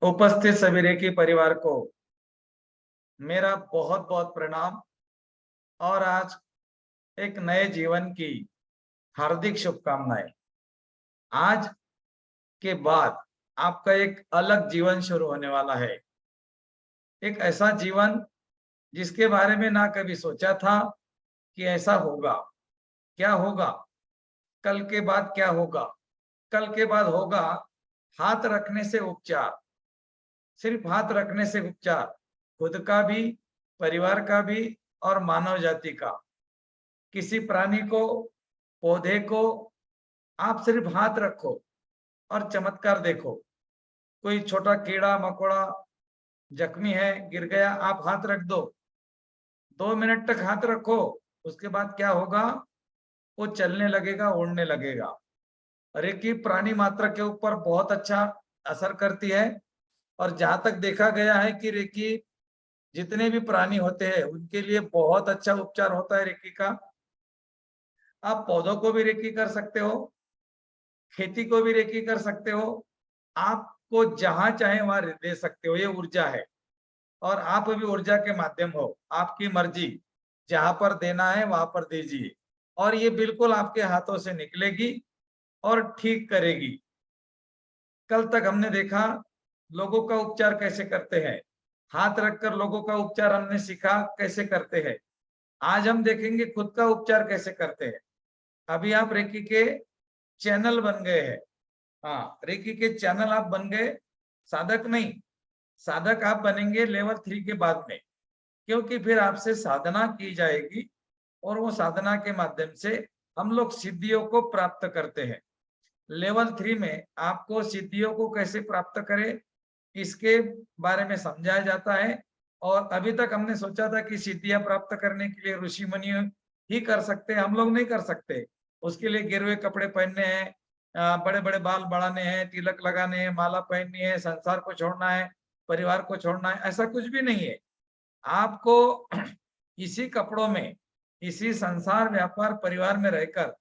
उपस्थित सभी रेकी परिवार को मेरा बहुत बहुत प्रणाम और आज एक नए जीवन की हार्दिक शुभकामनाएं। आज के बाद आपका एक अलग जीवन शुरू होने वाला है। एक ऐसा जीवन जिसके बारे में ना कभी सोचा था कि ऐसा होगा। क्या होगा? कल के बाद क्या होगा? कल के बाद होगा हाथ रखने से उपचार। सिर्फ हाथ रखने से उपचार, खुद का भी, परिवार का भी और मानव जाति का। किसी प्राणी को, पौधे को आप सिर्फ हाथ रखो और चमत्कार देखो। कोई छोटा कीड़ा मकोड़ा जख्मी है, गिर गया, आप हाथ रख दो, 2 मिनट तक हाथ रखो, उसके बाद क्या होगा? वो चलने लगेगा, उड़ने लगेगा। रेकी प्राणी मात्रा के ऊपर बहुत अच्छा असर करती है और जहां तक देखा गया है कि रेकी जितने भी प्राणी होते हैं उनके लिए बहुत अच्छा उपचार होता है रेकी का। आप पौधों को भी रेकी कर सकते हो, खेती को भी रेकी कर सकते हो, आपको जहां चाहे वहां दे सकते हो। ये ऊर्जा है और आप भी ऊर्जा के माध्यम हो। आपकी मर्जी, जहां पर देना है वहां पर दीजिए और ये बिल्कुल आपके हाथों से निकलेगी और ठीक करेगी। कल तक हमने देखा लोगों का उपचार कैसे करते हैं, हाथ रखकर लोगों का उपचार हमने सीखा कैसे करते हैं। आज हम देखेंगे खुद का उपचार कैसे करते हैं। अभी आप रेकी के चैनल बन गए हैं। हाँ, रेकी के चैनल आप बन गए, साधक नहीं। साधक आप बनेंगे लेवल 3 के बाद में, क्योंकि फिर आपसे साधना की जाएगी और वो साधना के माध्यम से हम लोग सिद्धियों को प्राप्त करते हैं। लेवल 3 में आपको सिद्धियों को कैसे प्राप्त करें इसके बारे में समझाया जाता है। और अभी तक हमने सोचा था कि सिद्धियां प्राप्त करने के लिए ऋषि मुनि ही कर सकते हैं, हम लोग नहीं कर सकते। उसके लिए गिरवे कपड़े पहनने हैं, बड़े बड़े बाल बढ़ाने हैं, तिलक लगाने हैं, माला पहननी है, संसार को छोड़ना है, परिवार को छोड़ना है, ऐसा कुछ भी नहीं है। आपको इसी कपड़ों में, इसी संसार व्यापार परिवार में रहकर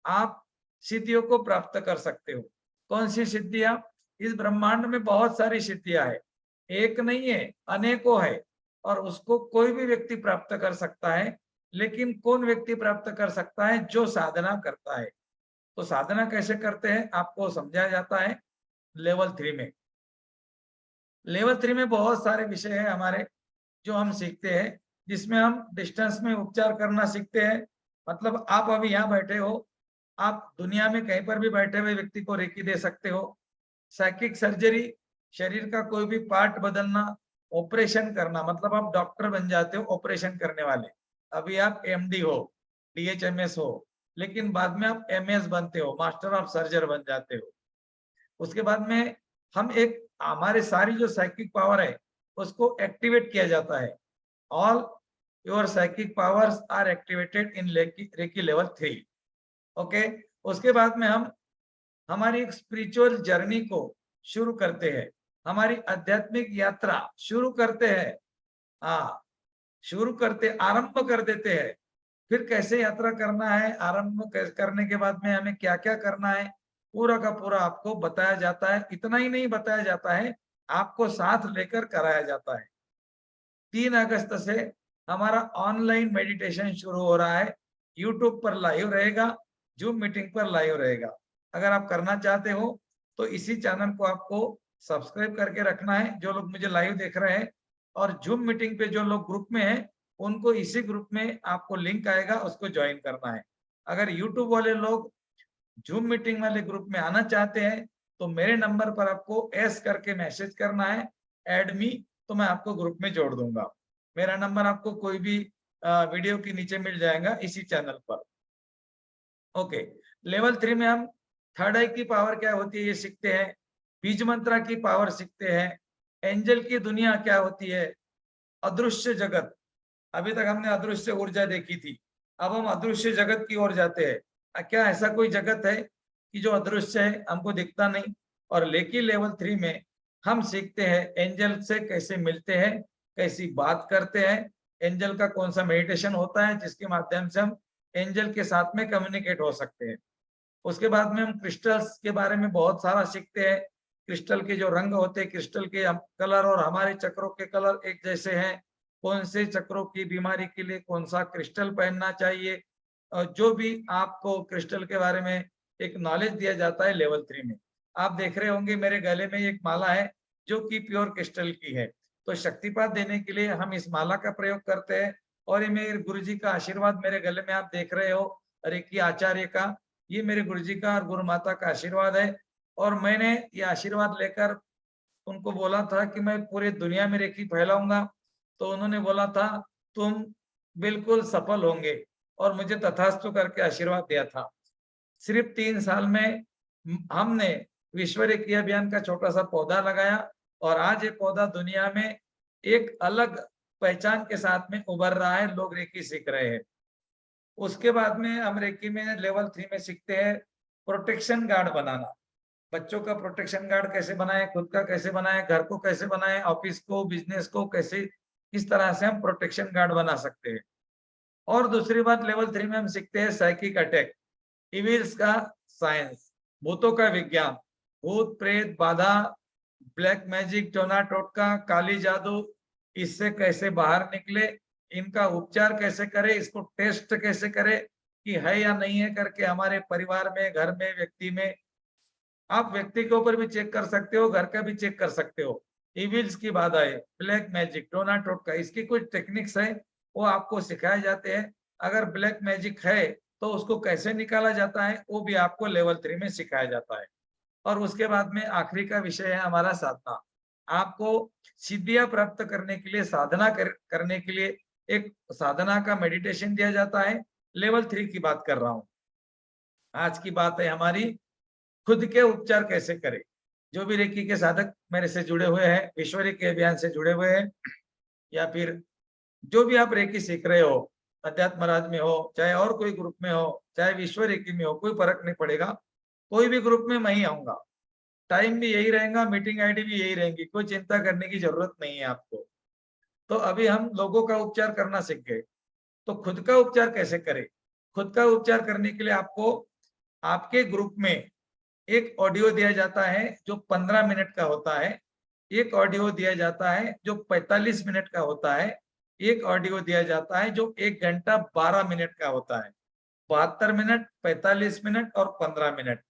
आप सिद्धियों को प्राप्त कर सकते हो। कौन सी सिद्धियां? इस ब्रह्मांड में बहुत सारी सिद्धियां है, एक नहीं है, अनेकों है और उसको कोई भी व्यक्ति प्राप्त कर सकता है। लेकिन कौन व्यक्ति प्राप्त कर सकता है? जो साधना करता है। तो साधना कैसे करते हैं आपको समझाया जाता है लेवल 3 में। लेवल 3 में बहुत सारे विषय है हमारे जो हम सीखते हैं, जिसमें हम डिस्टेंस में उपचार करना सीखते हैं। मतलब आप अभी यहाँ बैठे हो, आप दुनिया में कहीं पर भी बैठे हुए व्यक्ति को रेकी दे सकते हो। साइकिक सर्जरी, शरीर का कोई भी पार्ट बदलना, ऑपरेशन करना, मतलब आप डॉक्टर बन जाते हो ऑपरेशन करने वाले। अभी आप एमडी हो, डीएचएमएस हो, लेकिन बाद में आप एमएस बनते हो, मास्टर ऑफ सर्जर बन जाते हो। उसके बाद में हम एक, हमारे सारी जो साइकिक पावर है उसको एक्टिवेट किया जाता है। All your psychic powers are activated in reiki level 3। Okay. उसके बाद में हम हमारी एक स्पिरिचुअल जर्नी को शुरू करते हैं, हमारी आध्यात्मिक यात्रा शुरू करते हैं। हाँ, शुरू करते, आरंभ कर देते हैं। फिर कैसे यात्रा करना है, आरंभ करने के बाद में हमें क्या क्या करना है, पूरा का पूरा आपको बताया जाता है। इतना ही नहीं बताया जाता है, आपको साथ लेकर कराया जाता है। 3 अगस्त से हमारा ऑनलाइन मेडिटेशन शुरू हो रहा है। यूट्यूब पर लाइव रहेगा, जूम मीटिंग पर लाइव रहेगा। अगर आप करना चाहते हो तो इसी चैनल को आपको सब्सक्राइब करके रखना है, जो लोग मुझे लाइव देख रहे हैं। और जूम मीटिंग पे जो लोग ग्रुप में हैं उनको इसी ग्रुप में आपको लिंक आएगा, उसको ज्वाइन करना है। अगर यूट्यूब वाले लोग जूम मीटिंग वाले ग्रुप में आना चाहते हैं तो मेरे नंबर पर आपको एस करके मैसेज करना है, एड मी, तो मैं आपको ग्रुप में जोड़ दूंगा। मेरा नंबर आपको कोई भी वीडियो के नीचे मिल जाएगा इसी चैनल पर। ओके। लेवल 3 में हम थर्ड आई की पावर क्या होती है ये सीखते हैं, बीज मंत्रा की पावर सीखते हैं, एंजल की दुनिया क्या होती है, अदृश्य जगत। अभी तक हमने अदृश्य ऊर्जा देखी थी, अब हम अदृश्य जगत की ओर जाते हैं। क्या ऐसा कोई जगत है कि जो अदृश्य है, हमको दिखता नहीं? और लेकिन लेवल 3 में हम सीखते हैं एंजल से कैसे मिलते हैं, कैसी बात करते हैं, एंजल का कौन सा मेडिटेशन होता है जिसके माध्यम से हम एंजल के साथ में कम्युनिकेट हो सकते हैं। उसके बाद में हम क्रिस्टल्स के बारे में बहुत सारा सीखते हैं, क्रिस्टल के जो रंग होते हैं, क्रिस्टल के कलर और हमारे चक्रों के कलर एक जैसे हैं, कौन से चक्रों की बीमारी के लिए कौन सा क्रिस्टल पहनना चाहिए, जो भी आपको क्रिस्टल के बारे में एक नॉलेज दिया जाता है लेवल 3 में। आप देख रहे होंगे मेरे गले में एक माला है जो कि प्योर क्रिस्टल की है। तो शक्तिपात देने के लिए हम इस माला का प्रयोग करते हैं और ये मेरे गुरुजी का आशीर्वाद मेरे गले में आप देख रहे हो, रेकी आचार्य का, ये मेरे गुरुजी का और गुरु माता का आशीर्वाद है। और मैंने ये आशीर्वाद लेकर उनको बोला था कि मैं पूरे दुनिया में रेकी फैलाऊंगा, तो उन्होंने बोला था तुम बिल्कुल सफल होंगे और मुझे तथास्तु करके आशीर्वाद दिया था। सिर्फ 3 साल में हमने विश्व रेकी अभियान का छोटा सा पौधा लगाया और आज ये पौधा दुनिया में एक अलग पहचान के साथ में उभर रहा है, लोग रेकी सीख रहे हैं। उसके बाद में हम रेकी में लेवल 3 में सीखते हैं प्रोटेक्शन गार्ड बनाना। बच्चों का प्रोटेक्शन गार्ड कैसे बनाएं, खुद का कैसे बनाएं, घर को कैसे बनाएं, ऑफिस को, बिजनेस को कैसे, किस तरह से हम प्रोटेक्शन गार्ड बना सकते हैं। और दूसरी बात लेवल 3 में हम सीखते हैं साइकिक अटैक, इविल्स का साइंस, भूतों का विज्ञान, भूत प्रेत बाधा, ब्लैक मैजिक, टोना टोटका, काली जादू, इससे कैसे बाहर निकले, इनका उपचार कैसे करें, इसको टेस्ट कैसे करें कि है या नहीं है करके हमारे परिवार में, घर में, व्यक्ति में, आप व्यक्ति के ऊपर भी चेक कर सकते हो, घर का भी चेक कर सकते हो। इविल्स की बाधाएं, ब्लैक मैजिक, टोना टोटका, इसकी कुछ टेक्निक्स है वो आपको सिखाए जाते हैं। अगर ब्लैक मैजिक है तो उसको कैसे निकाला जाता है वो भी आपको लेवल 3 में सिखाया जाता है। और उसके बाद में आखिरी का विषय है हमारा साधना। आपको सिद्धियां प्राप्त करने के लिए, साधना करने के लिए एक साधना का मेडिटेशन दिया जाता है। लेवल 3 की बात कर रहा हूं। आज की बात है हमारी खुद के उपचार कैसे करें। जो भी रेकी के साधक मेरे से जुड़े हुए हैं, विश्व रेकी अभियान से जुड़े हुए हैं, या फिर जो भी आप रेकी सीख रहे हो, अध्यात्म राज में हो, चाहे और कोई ग्रुप में हो, चाहे विश्व रेकी में हो, कोई फर्क नहीं पड़ेगा। कोई भी ग्रुप में मैं ही आऊंगा, टाइम भी यही रहेगा, मीटिंग आईडी भी यही रहेंगी, कोई चिंता करने की जरूरत नहीं है आपको। तो अभी हम लोगों का उपचार करना सीख गए, तो खुद का उपचार कैसे करें। खुद का उपचार करने के लिए आपको आपके ग्रुप में एक ऑडियो दिया जाता है जो 15 मिनट का होता है, एक ऑडियो दिया जाता है जो 45 मिनट का होता है, एक ऑडियो दिया जाता है जो 1 घंटा 12 मिनट का होता है। 72 मिनट, 45 मिनट और 15 मिनट,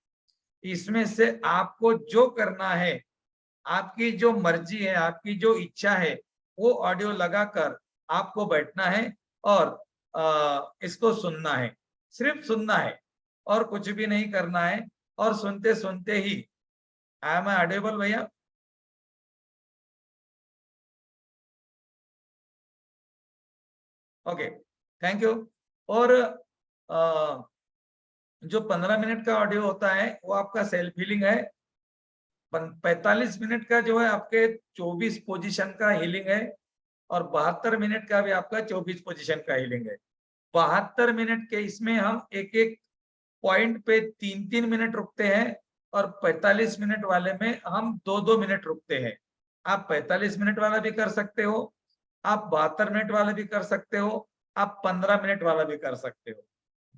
इसमें से आपको जो करना है, आपकी जो मर्जी है, आपकी जो इच्छा है, वो ऑडियो लगाकर आपको बैठना है और इसको सुनना है, सिर्फ सुनना है और कुछ भी नहीं करना है। और सुनते सुनते ही, आई एम ऑडिबल भैया? Okay, thank you. और जो 15 मिनट का ऑडियो होता है वो आपका सेल्फ हीलिंग है। 45 मिनट का जो है आपके 24 पोजीशन का हीलिंग है और 72 मिनट का भी आपका 24 पोजीशन का हीलिंग है। 72 मिनट के इसमें हम एक एक पॉइंट पे 3-3 मिनट रुकते हैं और 45 मिनट वाले में हम 2-2 मिनट रुकते हैं। आप 45 मिनट वाला भी कर सकते हो, आप 72 मिनट वाला भी कर सकते हो, आप 15 मिनट वाला भी कर सकते हो।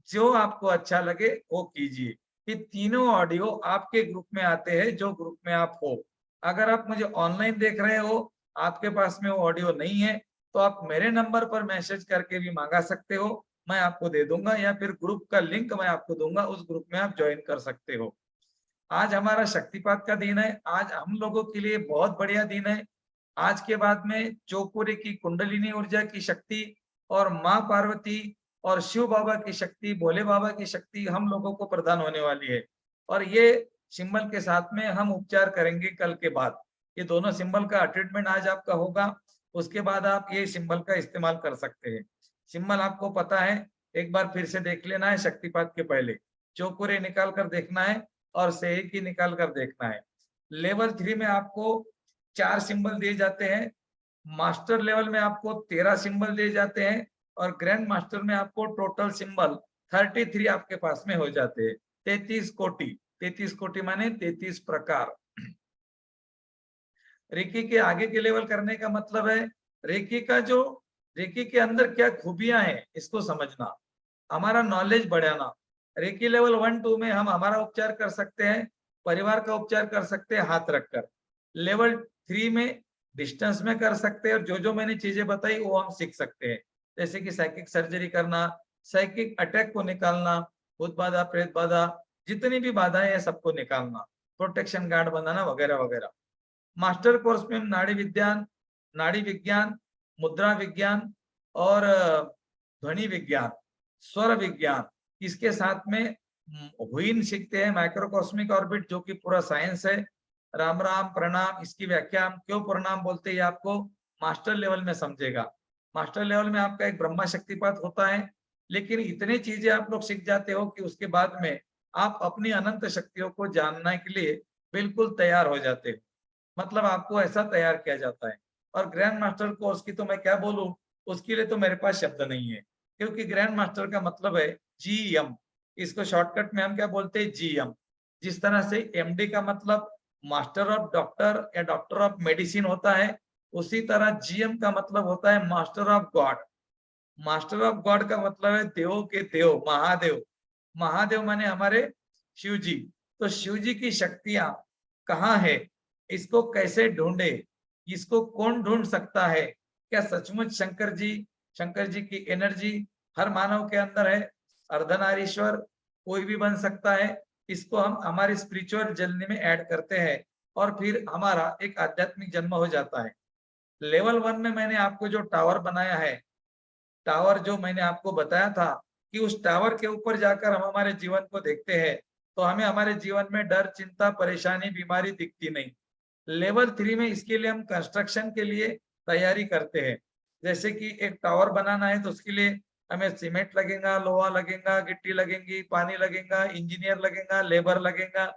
जो आपको अच्छा लगे वो कीजिए। ये तीनों ऑडियो आपके ग्रुप में आते हैं, जो ग्रुप में आप हो। अगर आप मुझे ऑनलाइन देख रहे हो, आपके पास में वो ऑडियो नहीं है, तो आप मेरे नंबर पर मैसेज करके भी मांगा सकते हो, मैं आपको दे दूंगा, या फिर ग्रुप का लिंक मैं आपको दूंगा, उस ग्रुप में आप ज्वाइन कर सकते हो। आज हमारा शक्तिपात का दिन है, आज हम लोगों के लिए बहुत बढ़िया दिन है। आज के बाद में चौपुरी की कुंडलिनी ऊर्जा की शक्ति और माँ पार्वती और शिव बाबा की शक्ति, भोले बाबा की शक्ति हम लोगों को प्रदान होने वाली है। और ये सिंबल के साथ में हम उपचार करेंगे कल के बाद। ये दोनों सिंबल का ट्रीटमेंट आज आपका होगा, उसके बाद आप ये सिंबल का इस्तेमाल कर सकते हैं। सिंबल आपको पता है, एक बार फिर से देख लेना है शक्तिपात के पहले। चौपुरे निकाल कर देखना है और सेही की निकाल कर देखना है। लेवल 3 में आपको 4 सिंबल दिए जाते हैं, मास्टर लेवल में आपको 13 सिंबल दिए जाते हैं और ग्रैंड मास्टर में आपको टोटल सिंबल 33 आपके पास में हो जाते हैं। 33 कोटि, 33 कोटि माने 33 प्रकार। रेकी के आगे के लेवल करने का मतलब है रेकी का जो, रेकी के अंदर क्या खूबियां हैं इसको समझना, हमारा नॉलेज बढ़ाना। रेकी लेवल 1-2 में हम हमारा उपचार कर सकते हैं, परिवार का उपचार कर सकते हैं हाथ रखकर। लेवल 3 में डिस्टेंस में कर सकते हैं और जो-जो मैंने चीजें बताई वो हम सीख सकते हैं। जैसे कि साइकिक सर्जरी करना, साइकिक अटैक को निकालना, भूत बाधा, प्रेत बाधा, जितनी भी बाधाएं हैं सबको निकालना, प्रोटेक्शन गार्ड बनाना वगैरह वगैरह। मास्टर कोर्स में हम नाड़ी विज्ञान, मुद्रा विज्ञान और ध्वनि विज्ञान, स्वर विज्ञान, इसके साथ में हुइन सीखते हैं, माइक्रोकॉस्मिक ऑर्बिट जो कि पूरा साइंस है। राम राम प्रणाम, इसकी व्याख्या हम क्यों प्रणाम बोलते हैं, आपको मास्टर लेवल में समझेगा। मास्टर लेवल में आपका एक ब्रह्मा शक्तिपात होता है, लेकिन इतनी चीजें आप लोग सीख जाते हो कि उसके बाद में आप अपनी अनंत शक्तियों को जानने के लिए बिल्कुल तैयार हो जाते हो। मतलब आपको ऐसा तैयार किया जाता है। और ग्रैंड मास्टर कोर्स की तो मैं क्या बोलूं, उसके लिए तो मेरे पास शब्द नहीं है, क्योंकि ग्रैंड मास्टर का मतलब है जीएम। इसको शॉर्टकट में हम क्या बोलते हैं, जीएम। जिस तरह से एमडी का मतलब मास्टर ऑफ डॉक्टर या डॉक्टर ऑफ मेडिसिन होता है, उसी तरह जीएम का मतलब होता है master of God. Master of God का मतलब है देवों के देव, महादेव। महादेव माने हमारे शिव जी। तो शिव जी की शक्तियां कहाँ है, इसको कैसे ढूंढे, इसको कौन ढूंढ सकता है? क्या सचमुच शंकर जी की एनर्जी हर मानव के अंदर है? अर्धनारीश्वर कोई भी बन सकता है। इसको हम हमारी स्पिरिचुअल जर्नी में ऐड करते हैं और फिर हमारा एक आध्यात्मिक जन्म हो जाता है। लेवल 1 में मैंने आपको जो टावर बनाया है, टावर जो मैंने आपको बताया था कि उस टावर के ऊपर जाकर हम हमारे जीवन को देखते हैं, तो हमें हमारे जीवन में डर, चिंता, परेशानी, बीमारी दिखती नहीं। लेवल 3 में इसके लिए हम कंस्ट्रक्शन के लिए तैयारी करते हैं। जैसे कि एक टावर बनाना है तो उसके लिए हमें सीमेंट लगेगा, लोहा लगेगा, गिट्टी लगेगी, पानी लगेगा, इंजीनियर लगेगा, लेबर लगेगा।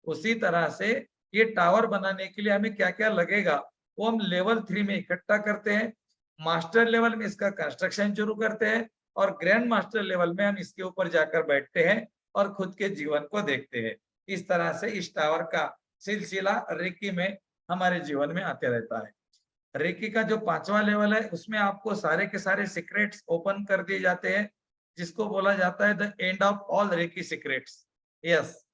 उसी तरह से ये टावर बनाने के लिए हमें क्या-क्या लगेगा, वो हम लेवल 3 में इकट्ठा करते हैं। मास्टर लेवल में इसका कंस्ट्रक्शन शुरू करते हैं और ग्रैंड मास्टर लेवल में हम इसके ऊपर जाकर बैठते हैं और खुद के जीवन को देखते हैं। इस तरह से इस टावर का सिलसिला रेकी में हमारे जीवन में आते रहता है। रेकी का जो 5वां लेवल है उसमें आपको सारे के सारे सीक्रेट्स ओपन कर दिए जाते हैं, जिसको बोला जाता है the end of all reiki secrets. Yes.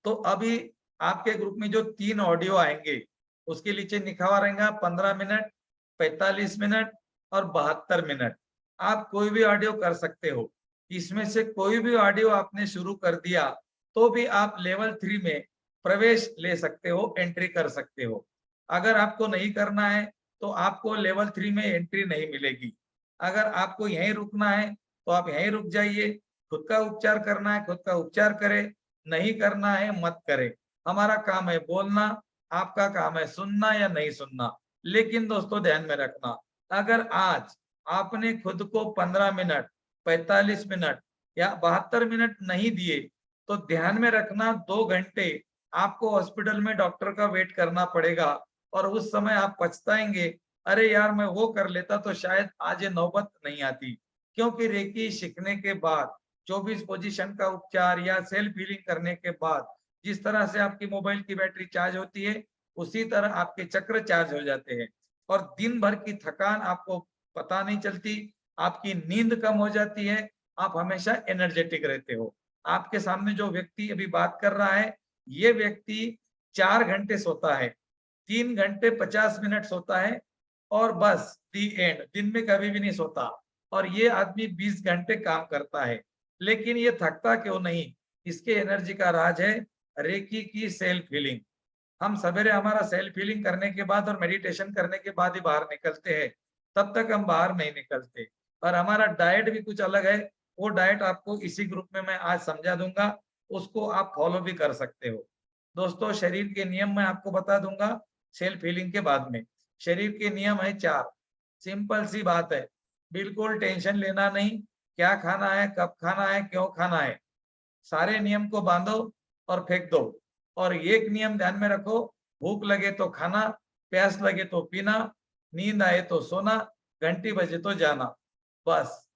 तो अभी आपके ग्रुप में जो 3 ऑडियो आएंगे, उसके नीचे लिखा हुआ रहेगा 15 मिनट, 45 मिनट और 72 मिनट। आप कोई भी ऑडियो कर सकते हो। इसमें से कोई भी ऑडियो आपने शुरू कर दिया तो भी आप लेवल 3 में प्रवेश ले सकते हो, एंट्री कर सकते हो। अगर आपको नहीं करना है तो आपको लेवल 3 में एंट्री नहीं मिलेगी। अगर आपको यहीं रुकना है तो आप यहीं रुक जाइए। खुद का उपचार करना है, खुद का उपचार करें। नहीं करना है मत करें। हमारा काम है बोलना, आपका काम है सुनना या नहीं सुनना। लेकिन दोस्तों ध्यान में रखना, अगर आज आपने खुद को 15 मिनट, 45 मिनट या 72 मिनट नहीं दिए, तो ध्यान में रखना 2 घंटे आपको हॉस्पिटल में डॉक्टर का वेट करना पड़ेगा और उस समय आप पछताएंगे, अरे यार मैं वो कर लेता तो शायद आज ये नौबत नहीं आती। क्योंकि रेकी सीखने के बाद 24 पोजीशन का उपचार या सेल्फ हीलिंग करने के बाद जिस तरह से आपकी मोबाइल की बैटरी चार्ज होती है, उसी तरह आपके चक्र चार्ज हो जाते हैं और दिन भर की थकान आपको पता नहीं चलती, आपकी नींद कम हो जाती है, आप हमेशा एनर्जेटिक रहते हो। आपके सामने जो व्यक्ति अभी बात कर रहा है, ये व्यक्ति 4 घंटे सोता है, 3 घंटे 50 मिनट सोता है और बस दी एंड, दिन में कभी भी नहीं सोता। और ये आदमी 20 घंटे काम करता है, लेकिन ये थकता क्यों नहीं? इसके एनर्जी का राज है रेकी की सेल्फ हीलिंग। हम सवेरे हमारा सेल्फ हीलिंग करने के बाद और मेडिटेशन करने के बाद ही बाहर निकलते हैं, तब तक हम बाहर नहीं निकलते। और हमारा डाइट भी कुछ अलग है, वो डाइट आपको इसी ग्रुप में मैं आज समझा दूंगा, उसको आप फॉलो भी कर सकते हो। दोस्तों शरीर के नियम मैं आपको बता दूंगा सेल्फ हीलिंग के बाद में। शरीर के नियम है 4, सिंपल सी बात है, बिल्कुल टेंशन लेना नहीं, क्या खाना है, कब खाना है, क्यों खाना है, सारे नियम को बांधो और फेंक दो। और एक नियम ध्यान में रखो, भूख लगे तो खाना, प्यास लगे तो पीना, नींद आए तो सोना, घंटी बजे तो जाना। बस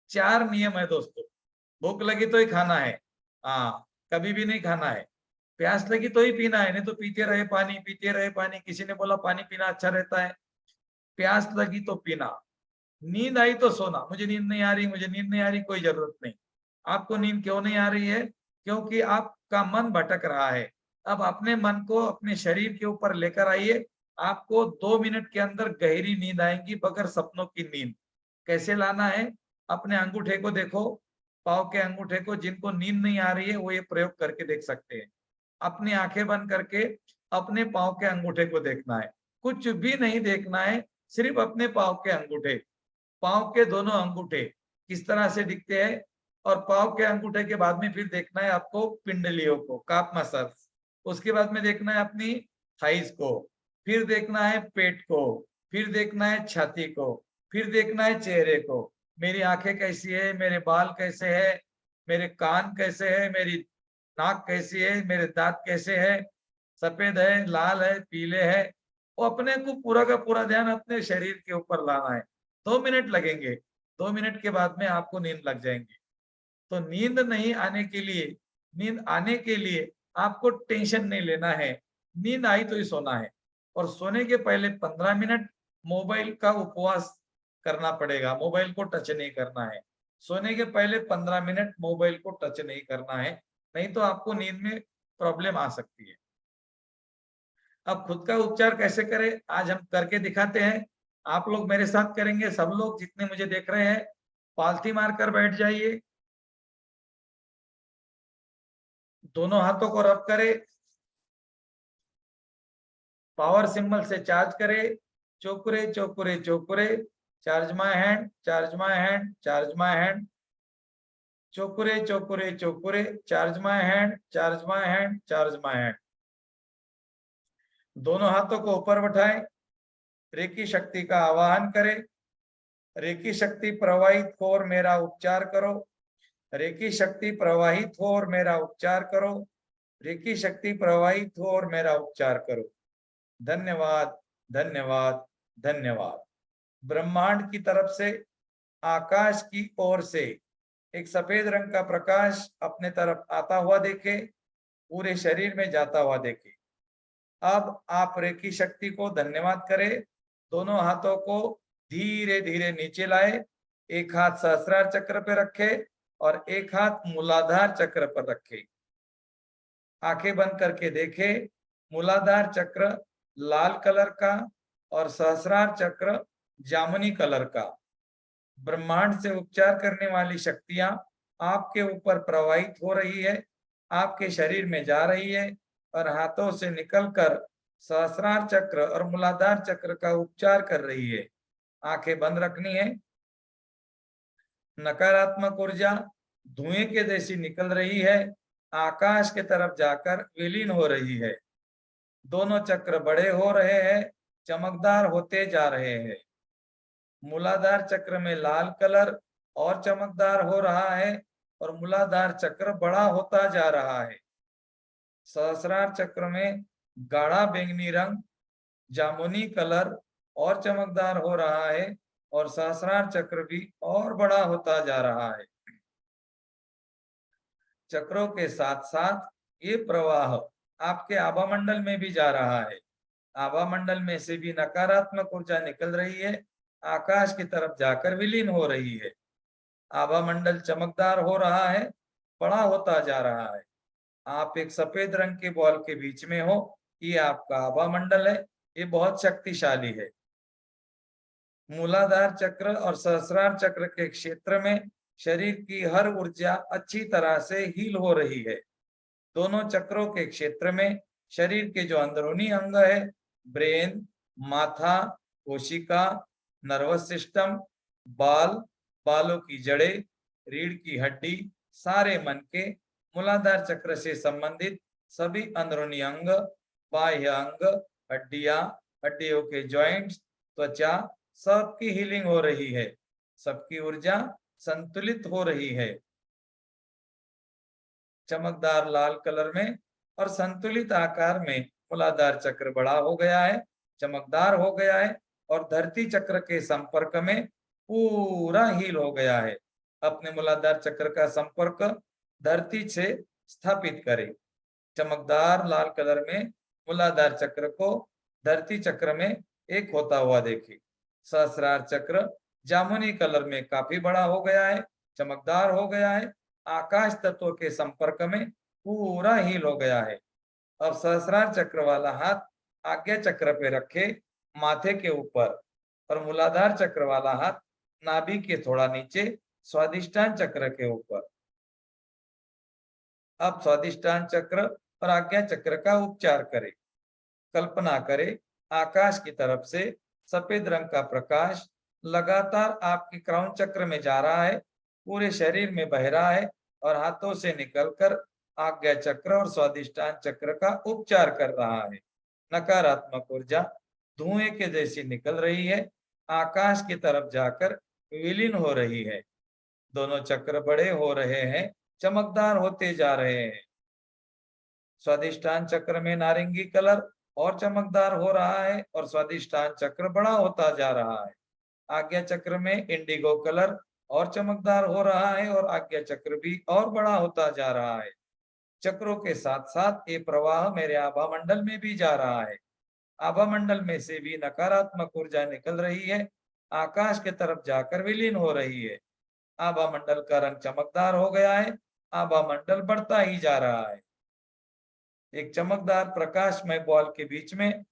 4 नियम है दोस्तों। भूख लगी तो ही खाना है, हाँ, कभी भी नहीं खाना है। प्यास लगी तो ही पीना है, नहीं तो पीते रहे पानी, पीते रहे पानी। किसी ने बोला पानी पीना अच्छा रहता है, प्यास लगी तो पीना। नींद आई तो सोना, मुझे नींद नहीं आ रही, मुझे नींद नहीं आ रही, कोई जरूरत नहीं। आपको नींद क्यों नहीं आ रही है? क्योंकि आपका मन भटक रहा है। अब अपने मन को अपने शरीर के ऊपर लेकर आइए। आपको 2 मिनट के अंदर गहरी नींद आएगी, बगैर सपनों की नींद। कैसे लाना है? अपने अंगूठे को देखो, पाँव के अंगूठे को। जिनको नींद नहीं आ रही है वो ये प्रयोग करके देख सकते हैं। अपनी आंखें बंद करके अपने पाँव के अंगूठे को देखना है। कुछ भी नहीं देखना है, सिर्फ अपने पाँव के अंगूठे। पाँव के दोनों अंगूठे किस तरह से दिखते हैं, और पाँव के अंगूठे के बाद में फिर देखना है आपको पिंडलियों को, काफ मसल्स। उसके बाद में देखना है अपनी थाइस को, फिर देखना है पेट को, फिर देखना है छाती को, फिर देखना है चेहरे को। मेरी आंखें कैसी है, मेरे बाल कैसे है, मेरे कान कैसे है, मेरी नाक कैसी है, मेरे दांत कैसे है, सफेद है, लाल है, पीले है। वो अपने को पूरा का पूरा ध्यान अपने शरीर के ऊपर लाना है। 2 मिनट लगेंगे, 2 मिनट के बाद में आपको नींद लग जाएंगी। तो नींद नहीं आने के लिए, नींद आने के लिए आपको टेंशन नहीं लेना है। नींद आई तो ही सोना है, और सोने के पहले 15 मिनट मोबाइल का उपवास करना पड़ेगा। मोबाइल को टच नहीं करना है। सोने के पहले 15 मिनट मोबाइल को टच नहीं करना है, नहीं तो आपको नींद में प्रॉब्लम आ सकती है। अब खुद का उपचार कैसे करें, आज हम करके दिखाते हैं। आप लोग मेरे साथ करेंगे। सब लोग जितने मुझे देख रहे हैं, पालथी मारकर बैठ जाइए। दोनों हाथों को रब करें, पावर सिंबल से चार्ज करें। Cho Ku Rei Cho Ku Rei Cho Ku Rei, charge my hand, charge my hand, charge my hand. Cho Ku Rei Cho Ku Rei Cho Ku Rei, charge my hand, charge my hand, charge my hand. दोनों हाथों को ऊपर उठाएं, रेकी शक्ति का आवाहन करें। रेकी शक्ति प्रवाहित हो और मेरा उपचार करो। रेकी शक्ति प्रवाहित हो और मेरा उपचार करो। रेकी शक्ति प्रवाहित हो और मेरा उपचार करो। धन्यवाद, धन्यवाद, धन्यवाद। ब्रह्मांड की तरफ से, आकाश की ओर से एक सफेद रंग का प्रकाश अपने तरफ आता हुआ देखे, पूरे शरीर में जाता हुआ देखे। अब आप रेकी शक्ति को धन्यवाद करें। दोनों हाथों को धीरे धीरे नीचे लाए। एक हाथ सहस्रार चक्र पे रखे और एक हाथ मूलाधार चक्र पर रखे। आंखें बंद करके देखे। मूलाधार चक्र लाल कलर का और सहस्रार चक्र जामुनी कलर का। ब्रह्मांड से उपचार करने वाली शक्तियां आपके ऊपर प्रवाहित हो रही है, आपके शरीर में जा रही है और हाथों से निकलकर सहस्रार चक्र और मूलाधार चक्र का उपचार कर रही है। आंखें बंद रखनी है। नकारात्मक ऊर्जा धुएं के जैसी निकल रही है, आकाश के तरफ जाकर विलीन हो रही है। दोनों चक्र बड़े हो रहे हैं, चमकदार होते जा रहे हैं। मूलाधार चक्र में लाल कलर और चमकदार हो रहा है और मूलाधार चक्र बड़ा होता जा रहा है। सहस्रार चक्र में गाढ़ा बैंगनी रंग, जामुनी कलर और चमकदार हो रहा है और सहस्रार चक्र भी और बड़ा होता जा रहा है। चक्रों के साथ साथ ये प्रवाह आपके आभा मंडल में भी जा रहा है। आभा मंडल में से भी नकारात्मक ऊर्जा निकल रही है, आकाश की तरफ जाकर विलीन हो रही है। आभा मंडल चमकदार हो रहा है, बड़ा होता जा रहा है। आप एक सफेद रंग के बॉल के बीच में हो, ये आपका आभा मंडल है, ये बहुत शक्तिशाली है। मूलाधार चक्र और सहस्रार चक्र के क्षेत्र में शरीर की हर ऊर्जा अच्छी तरह से हील हो रही है। दोनों चक्रों के क्षेत्र में शरीर के जो अंदरूनी अंग है, ब्रेन, माथा, कोशिका, नर्वस सिस्टम, बाल, बालों की जड़ें, रीढ़ की हड्डी, सारे मन के मूलाधार चक्र से संबंधित सभी अंदरूनी अंग, बाह्य अंग, हड्डियां, हड्डियों के जॉइंट्स, त्वचा, सबकी हीलिंग हो रही है। सबकी ऊर्जा संतुलित हो रही है। चमकदार लाल कलर में और संतुलित आकार में मूलाधार चक्र बड़ा हो गया है, चमकदार हो गया है और धरती चक्र के संपर्क में पूरा हील हो गया है। अपने मूलाधार चक्र का संपर्क धरती से स्थापित करें। चमकदार लाल कलर में मूलाधार चक्र को धरती चक्र में एक होता हुआ देखिए। सहस्रार चक्र जामुनी कलर में काफी बड़ा हो गया है, चमकदार हो गया है, आकाश तत्व के संपर्क में पूरा हील हो गया है। अब सहस्रार चक्र वाला हाथ आज्ञा चक्र पे रखे माथे के ऊपर, और मूलाधार चक्र वाला हाथ नाभि के थोड़ा नीचे स्वादिष्टान चक्र के ऊपर। अब स्वादिष्टान चक्र और आज्ञा चक्र का उपचार करें। कल्पना करें आकाश की तरफ से सफेद रंग का प्रकाश लगातार आपके क्राउन चक्र में जा रहा है, पूरे शरीर में बह रहा है और हाथों से निकलकर आज्ञा चक्र और स्वादिष्टान चक्र का उपचार कर रहा है। नकारात्मक ऊर्जा धुएं के जैसी निकल रही है, आकाश की तरफ जाकर विलीन हो रही है। दोनों चक्र बड़े हो रहे हैं, चमकदार होते जा रहे हैं। स्वादिष्टान चक्र में नारंगी कलर और चमकदार हो रहा है और स्वादिष्टान चक्र बड़ा होता जा रहा है। आज्ञा चक्र में इंडिगो कलर और चमकदार हो रहा है और आज्ञा चक्र भी और बड़ा होता जा रहा है। चक्रों के साथ साथ ये प्रवाह मेरे आभा मंडल में भी जा रहा है। आभा मंडल में से भी नकारात्मक ऊर्जा निकल रही है, आकाश की तरफ जाकर विलीन हो रही है। आभा मंडल का रंग चमकदार हो गया है, आभा मंडल बढ़ता ही जा रहा है। एक चमकदार प्रकाशमय बॉल के बीच में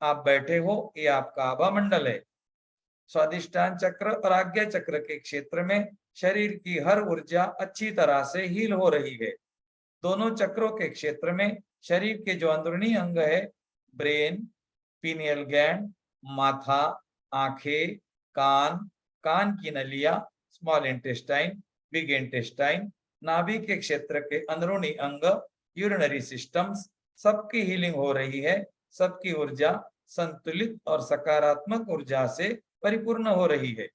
आप बैठे हो, ये आपका आभा मंडल है। स्वादिष्टान चक्र और आज्ञा चक्र के क्षेत्र में शरीर की हर ऊर्जा अच्छी तरह से हील हो रही है। दोनों चक्रों के क्षेत्र में शरीर के जो अंदरूनी अंग है, ब्रेन, पीनियल ग्लैंड, माथा, आंखें, कान, कान की नलियां, स्मॉल इंटेस्टाइन, बिग इंटेस्टाइन, नाभि के क्षेत्र के अंदरूनी अंग, यूरिनरी सिस्टम्स, सबकी हीलिंग हो रही है। सबकी ऊर्जा संतुलित और सकारात्मक ऊर्जा से परिपूर्ण हो रही है।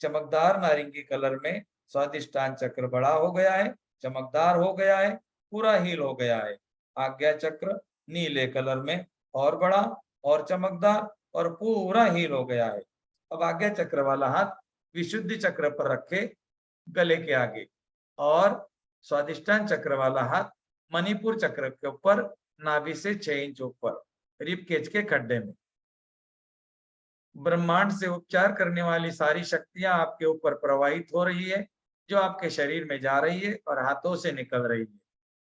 चमकदार नारंगी कलर में स्वादिष्टान चक्र बड़ा हो गया है, चमकदार हो गया है, पूरा हील हो गया है। आज्ञा चक्र नीले कलर में और बड़ा और चमकदार और पूरा हील हो गया है। अब आज्ञा चक्र वाला हाथ विशुद्धि चक्र पर रखे गले के आगे, और स्वादिष्टान चक्र वाला हाथ मणिपुर चक्र के ऊपर नाभि से 6 इंच ऊपर रिब केज के खड्डे में। ब्रह्मांड से उपचार करने वाली सारी शक्तियां आपके ऊपर प्रवाहित हो रही है, जो आपके शरीर में जा रही है और हाथों से निकल रही है।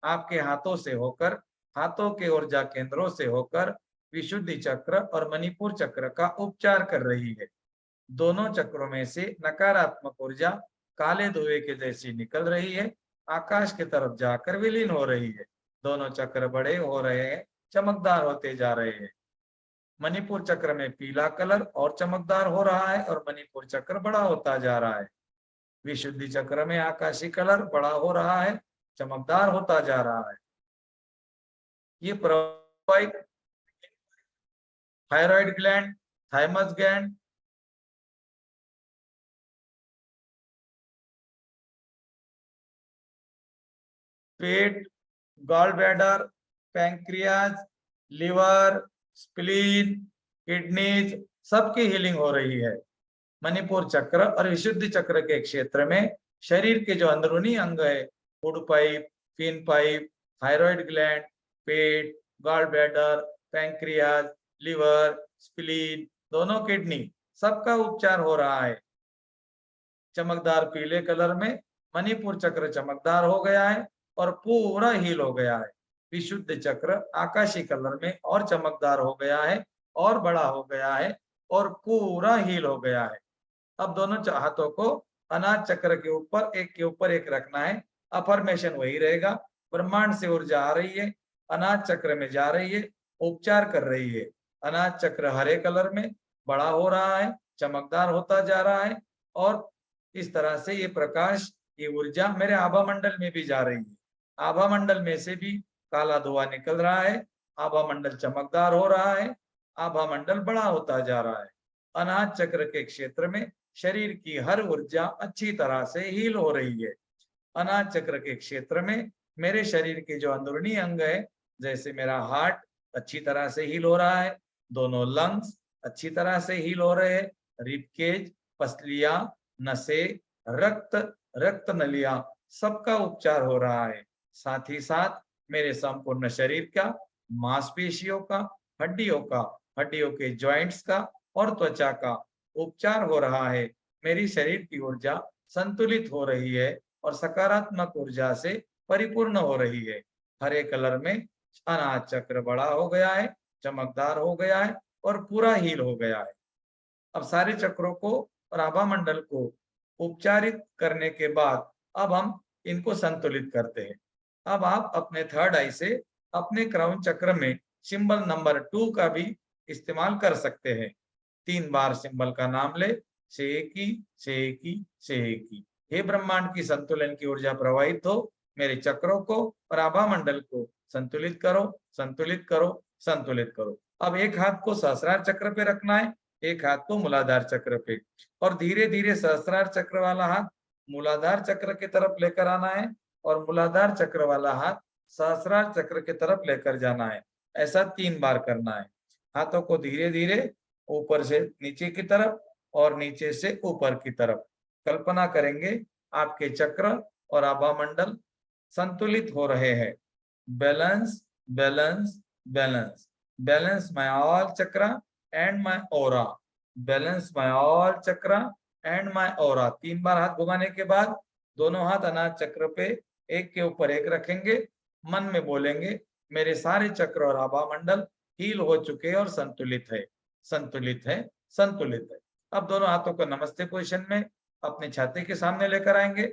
आपके हाथों से होकर, हाथों के ऊर्जा केंद्रों से होकर विशुद्धि चक्र और मणिपुर चक्र का उपचार कर रही है। दोनों चक्रों में से नकारात्मक ऊर्जा काले धुएं के जैसी निकल रही है, आकाश की तरफ जाकर विलीन हो रही है। दोनों चक्र बड़े हो रहे हैं, चमकदार होते जा रहे हैं। मणिपुर चक्र में पीला कलर और चमकदार हो रहा है और मणिपुर चक्र बड़ा होता जा रहा है। विशुद्धि चक्र में आकाशी कलर बड़ा हो रहा है, चमकदार होता जा रहा है। ये थायराइड ग्लैंड, थाइमस ग्लैंड, पेट, gall bladder, pancreas, liver, spleen, kidneys, सबकी हीलिंग हो रही है। मणिपुर चक्र और विशुद्धि चक्र के क्षेत्र में शरीर के जो अंदरूनी अंग है, food pipe, fin pipe, thyroid gland, पेट, gall bladder, pancreas, liver, spleen, दोनों किडनी, सबका उपचार हो रहा है। चमकदार पीले कलर में मणिपुर चक्र चमकदार हो गया है और पूरा हील हो गया है। विशुद्ध चक्र आकाशी कलर में और चमकदार हो गया है और बड़ा हो गया है और पूरा हील हो गया है। अब दोनों हाथों को अनाज चक्र के ऊपर एक रखना है। अफर्मेशन वही रहेगा, ब्रह्मांड से ऊर्जा आ रही है, अनाज चक्र में जा रही है, उपचार कर रही है। अनाज चक्र हरे कलर में बड़ा हो रहा है, चमकदार होता जा रहा है और इस तरह से ये प्रकाश, ये ऊर्जा मेरे आभा मंडल में भी जा रही है। आभा मंडल में से भी काला धुआं निकल रहा है, आभा मंडल चमकदार हो रहा है, आभा मंडल बड़ा होता जा रहा है। अनाज चक्र के क्षेत्र में शरीर की हर ऊर्जा अच्छी तरह से हील हो रही है। अनाज चक्र के क्षेत्र में मेरे शरीर के जो अंदरूनी अंग है, जैसे मेरा हार्ट अच्छी तरह से हील हो रहा है, दोनों लंग्स अच्छी तरह से हील हो रहे हैं, रिबकेज, पसलियां, नसें, रक्त, रक्त नलियां, सबका उपचार हो रहा है। साथ ही साथ मेरे संपूर्ण शरीर का, मांसपेशियों का, हड्डियों के जॉइंट्स का और त्वचा का उपचार हो रहा है। मेरी शरीर की ऊर्जा संतुलित हो रही है और सकारात्मक ऊर्जा से परिपूर्ण हो रही है। हरे कलर में अनाज चक्र बड़ा हो गया है, चमकदार हो गया है और पूरा हील हो गया है। अब सारे चक्रों को और आभा मंडल को उपचारित करने के बाद अब हम इनको संतुलित करते हैं। अब आप अपने थर्ड आई से अपने क्राउन चक्र में सिंबल नंबर 2 का भी इस्तेमाल कर सकते हैं। 3 बार सिंबल का नाम ले, सेकी सेकी सेकी। हे ब्रह्मांड की संतुलन की ऊर्जा प्रवाहित हो, मेरे चक्रों को और आभा मंडल को संतुलित करो, संतुलित करो, संतुलित करो। अब एक हाथ को सहस्रार चक्र पे रखना है, एक हाथ को मूलाधार चक्र पे, और धीरे धीरे सहस्रार चक्र वाला हाथ मूलाधार चक्र की तरफ लेकर आना है और मूलाधार चक्र वाला हाथ सहस्रार चक्र की तरफ लेकर जाना है। ऐसा 3 बार करना है। हाथों को धीरे धीरे ऊपर से नीचे की तरफ और नीचे से ऊपर की तरफ। कल्पना करेंगे आपके चक्र और आभा मंडल संतुलित हो रहे हैं। Balance balance balance balance my all chakra and my aura, balance my all chakra and my aura. 3 बार हाथ घुमाने के बाद दोनों हाथ अनाज चक्र पे एक के ऊपर एक रखेंगे। मन में बोलेंगे मेरे सारे चक्र और आभा मंडल हील हो चुके हैं और संतुलित है, संतुलित है, संतुलित है। अब दोनों हाथों को नमस्ते पोजीशन में अपने छाती के सामने लेकर आएंगे।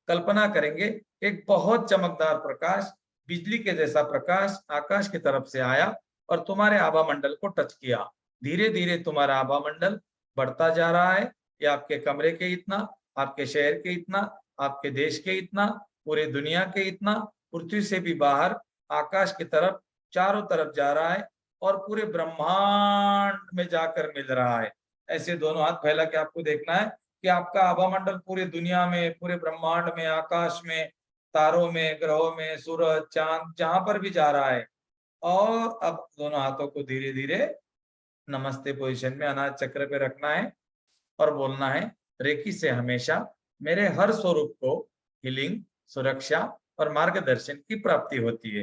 कल्पना करेंगे एक बहुत चमकदार प्रकाश, बिजली के जैसा प्रकाश आकाश की तरफ से आया और तुम्हारे आभा मंडल को टच किया। धीरे धीरे तुम्हारा आभा मंडल बढ़ता जा रहा है। ये आपके कमरे के इतना, आपके शहर के इतना, आपके देश के इतना, पूरे दुनिया के इतना, पृथ्वी से भी बाहर आकाश की तरफ चारों तरफ जा रहा है और पूरे ब्रह्मांड में जाकर मिल रहा है। ऐसे दोनों हाथ फैला के आपको देखना है कि आपका आभा मंडल पूरे दुनिया में, पूरे ब्रह्मांड में, आकाश में, तारों में, ग्रहों में, सूरज, चांद, जहां पर भी जा रहा है। और अब दोनों हाथों को धीरे धीरे नमस्ते पोजीशन में अनाज चक्र पे रखना है और बोलना है रेकी से हमेशा मेरे हर स्वरूप को हीलिंग, सुरक्षा और मार्गदर्शन की प्राप्ति होती है।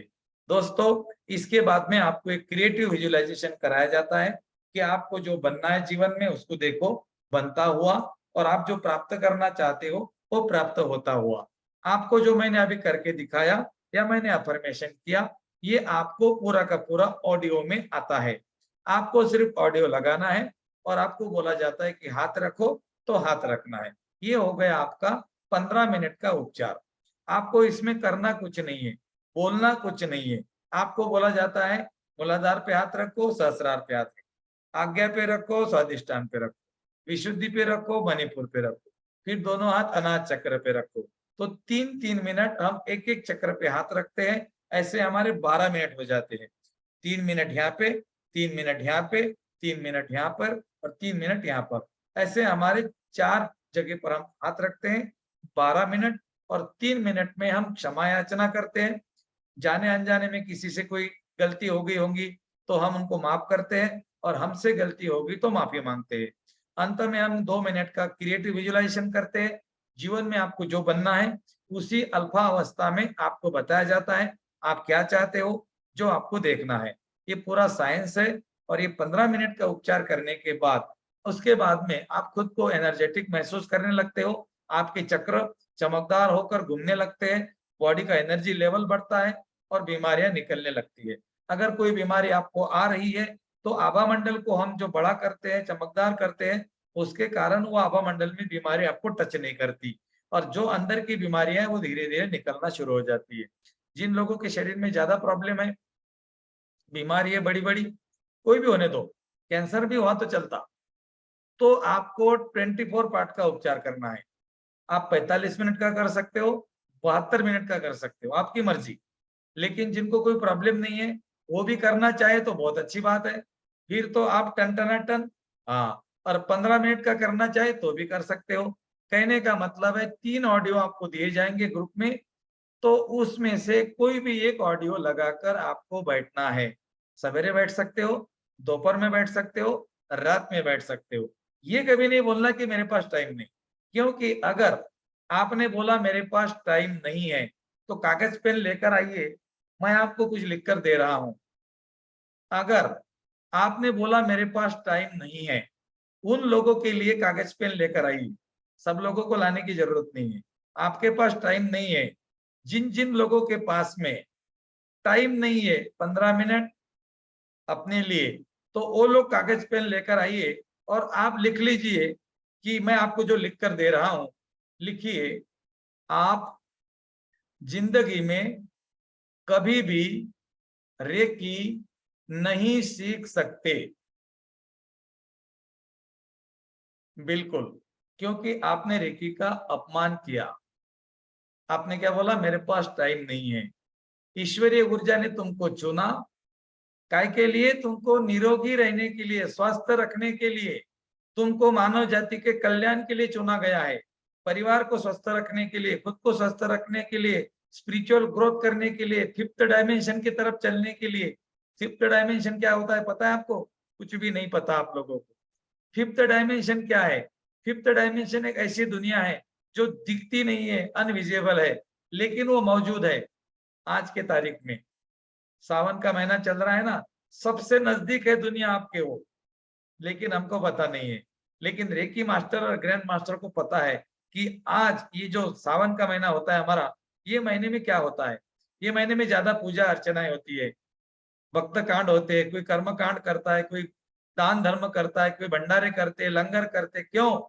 दोस्तों, इसके बाद में आपको एक क्रिएटिव विजुअलाइजेशन कराया जाता है कि आपको जो बनना है जीवन में उसको देखो बनता हुआ, और आप जो प्राप्त करना चाहते हो वो प्राप्त होता हुआ। आपको जो मैंने अभी करके दिखाया या मैंने अफर्मेशन किया, ये आपको पूरा का पूरा ऑडियो में आता है। आपको सिर्फ ऑडियो लगाना है और आपको बोला जाता है कि हाथ रखो तो हाथ रखना है। ये हो गया आपका 15 मिनट का उपचार। आपको इसमें करना कुछ नहीं है, बोलना कुछ नहीं है। आपको बोला जाता है मूलाधार पे हाथ रखो, सहस्रार पे हाथ रखो, आज्ञा पे रखो, स्वादिष्टान पे रखो, विशुद्धि पे रखो, मणिपुर पे रखो, फिर दोनों हाथ अनाज चक्र पे रखो। तो 3-3 मिनट हम एक एक चक्र पे हाथ रखते हैं। ऐसे हमारे 12 मिनट हो जाते हैं। 3 मिनट यहाँ पे, 3 मिनट यहाँ पे, 3 मिनट यहाँ पर और 3 मिनट यहाँ पर। ऐसे हमारे 4 जगह पर हम हाथ रखते हैं। 12 मिनट और 3 मिनट में हम क्षमा याचना करते हैं। जाने अनजाने में किसी से कोई गलती हो गई होगी तो हम उनको माफ करते हैं और हमसे गलती होगी तो माफी मांगते हैं। अंत में हम 2 मिनट का क्रिएटिव विजुअलाइजेशन करते हैं। जीवन में आपको जो बनना है उसी अल्फा अवस्था में आपको बताया जाता है आप क्या चाहते हो, जो आपको देखना है। ये पूरा साइंस है और ये 15 मिनट का उपचार करने के बाद उसके बाद में आप खुद को एनर्जेटिक महसूस करने लगते हो। आपके चक्र चमकदार होकर घूमने लगते हैं, बॉडी का एनर्जी लेवल बढ़ता है और बीमारियां निकलने लगती है। अगर कोई बीमारी आपको आ रही है तो आभा मंडल को हम जो बड़ा करते हैं, चमकदार करते हैं, उसके कारण वो आभा मंडल में बीमारी आपको टच नहीं करती और जो अंदर की बीमारियां हैं वो धीरे-धीरे निकलना शुरू हो जाती है। जिन लोगों के शरीर में ज्यादा प्रॉब्लम है, बीमारी है बड़ी-बड़ी, कोई भी होने दो, कैंसर भी हुआ तो चलता, तो आपको 24 पार्ट का उपचार करना है। आप 45 मिनट का कर सकते हो, 72 मिनट का कर सकते हो, आपकी मर्जी। लेकिन जिनको कोई प्रॉब्लम नहीं है, वो भी करना चाहे तो बहुत अच्छी बात है। फिर तो आप टन-टनाटन, हाँ, और 15 मिनट का करना चाहे तो भी कर सकते हो। कहने का मतलब है 3 ऑडियो आपको दिए जाएँगे ग्रुप में, तो उसमें से कोई भी एक ऑडियो लगाकर आपको बैठना है। सवेरे बैठ सकते हो, दोपहर में बैठ सकते हो, रात में बैठ सकते हो। ये कभी नहीं बोलना कि मेरे पास टाइम नहीं, क्योंकि अगर आपने बोला मेरे पास टाइम नहीं है, तो कागज पेन लेकर आइए, मैं आपको कुछ लिख कर दे रहा हूँ। अगर आपने बोला मेरे पास टाइम नहीं है, उन लोगों के लिए कागज पेन लेकर आइए। सब लोगों को लाने की जरूरत नहीं है। आपके पास टाइम नहीं है, जिन जिन लोगों के पास में टाइम नहीं है 15 मिनट अपने लिए, तो वो लोग कागज पेन लेकर आइए और आप लिख लीजिए कि मैं आपको जो लिख कर दे रहा हूं, लिखिए, आप जिंदगी में कभी भी रेकी नहीं सीख सकते। बिल्कुल, क्योंकि आपने रेकी का अपमान किया। आपने क्या बोला? मेरे पास टाइम नहीं है। ईश्वरीय ऊर्जा ने तुमको चुना, काय के लिए? तुमको निरोगी रहने के लिए, स्वस्थ रखने के लिए, तुमको मानव जाति के कल्याण के लिए चुना गया है। परिवार को स्वस्थ रखने के लिए, खुद को स्वस्थ रखने के लिए, स्पिरिचुअल ग्रोथ करने के लिए, फिफ्थ डायमेंशन की तरफ चलने के लिए। फिफ्थ डायमेंशन क्या होता है पता है आपको? कुछ भी नहीं पता आप लोगों को। फिफ्थ डायमेंशन क्या है? फिफ्थ डायमेंशन एक ऐसी दुनिया है जो दिखती नहीं है, अनविजिबल है, लेकिन वो मौजूद है। आज के तारीख में सावन का महीना चल रहा है ना, सबसे नजदीक है दुनिया आपके वो, लेकिन हमको पता नहीं है। लेकिन रेकी मास्टर और ग्रैंड मास्टर को पता है कि आज ये जो सावन का महीना होता है हमारा, ये महीने में क्या होता है। ये महीने में ज्यादा पूजा अर्चनाएं होती है, भक्त कांड होते हैं, कोई कर्म कांड करता है, कोई दान धर्म करता है, कोई भंडारे करते, लंगर करते। क्यों?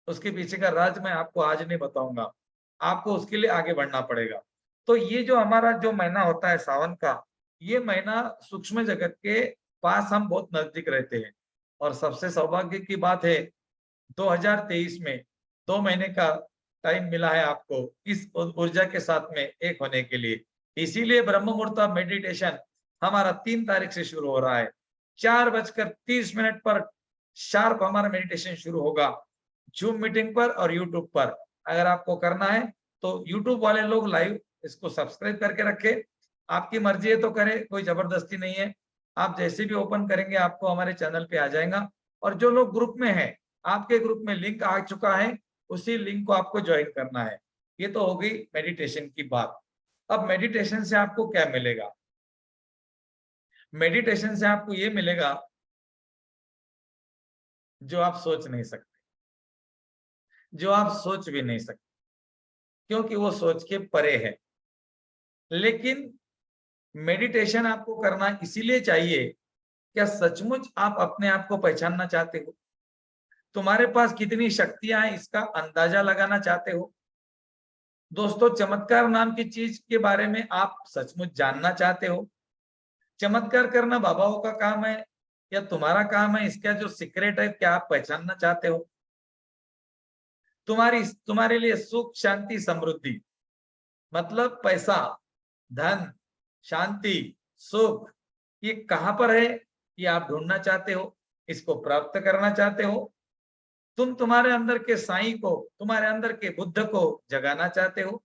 उसके पीछे का राज मैं आपको आज नहीं बताऊंगा, आपको उसके लिए आगे बढ़ना पड़ेगा। तो ये जो हमारा जो महीना होता है सावन का, ये महीना सूक्ष्म जगत के पास हम बहुत नजदीक रहते हैं। और सबसे सौभाग्य की बात है, 2023 में 2 महीने का टाइम मिला है आपको इस ऊर्जा के साथ में एक होने के लिए। इसीलिए ब्रह्म मुहूर्त मेडिटेशन हमारा 3 तारीख से शुरू हो रहा है। 4:30 पर शार्प हमारा मेडिटेशन शुरू होगा, जूम मीटिंग पर और यूट्यूब पर। अगर आपको करना है तो यूट्यूब वाले लोग लाइव इसको सब्सक्राइब करके रखे। आपकी मर्जी है तो करें, कोई जबरदस्ती नहीं है। आप जैसे भी ओपन करेंगे आपको हमारे चैनल पे आ जाएगा। और जो लोग ग्रुप में हैं, आपके ग्रुप में लिंक आ चुका है, उसी लिंक को आपको ज्वाइन करना है। ये तो हो गई मेडिटेशन की बात। अब मेडिटेशन से आपको क्या मिलेगा? मेडिटेशन से आपको ये मिलेगा जो आप सोच नहीं सकते, जो आप सोच भी नहीं सकते, क्योंकि वो सोच के परे है। लेकिन मेडिटेशन आपको करना इसीलिए चाहिए, क्या सचमुच आप अपने आप को पहचानना चाहते हो? तुम्हारे पास कितनी शक्तियां हैं इसका अंदाजा लगाना चाहते हो? दोस्तों, चमत्कार नाम की चीज के बारे में आप सचमुच जानना चाहते हो? चमत्कार करना बाबाओं का काम है या तुम्हारा काम है? इसका जो सीक्रेट है, क्या आप पहचानना चाहते हो? तुम्हारे लिए सुख, शांति, समृद्धि, मतलब पैसा, धन, शांति, सुख, ये कहां पर है? ये आप ढूंढना चाहते हो, इसको प्राप्त करना चाहते हो। तुम तुम्हारे अंदर के साईं को, तुम्हारे अंदर के बुद्ध को जगाना चाहते हो।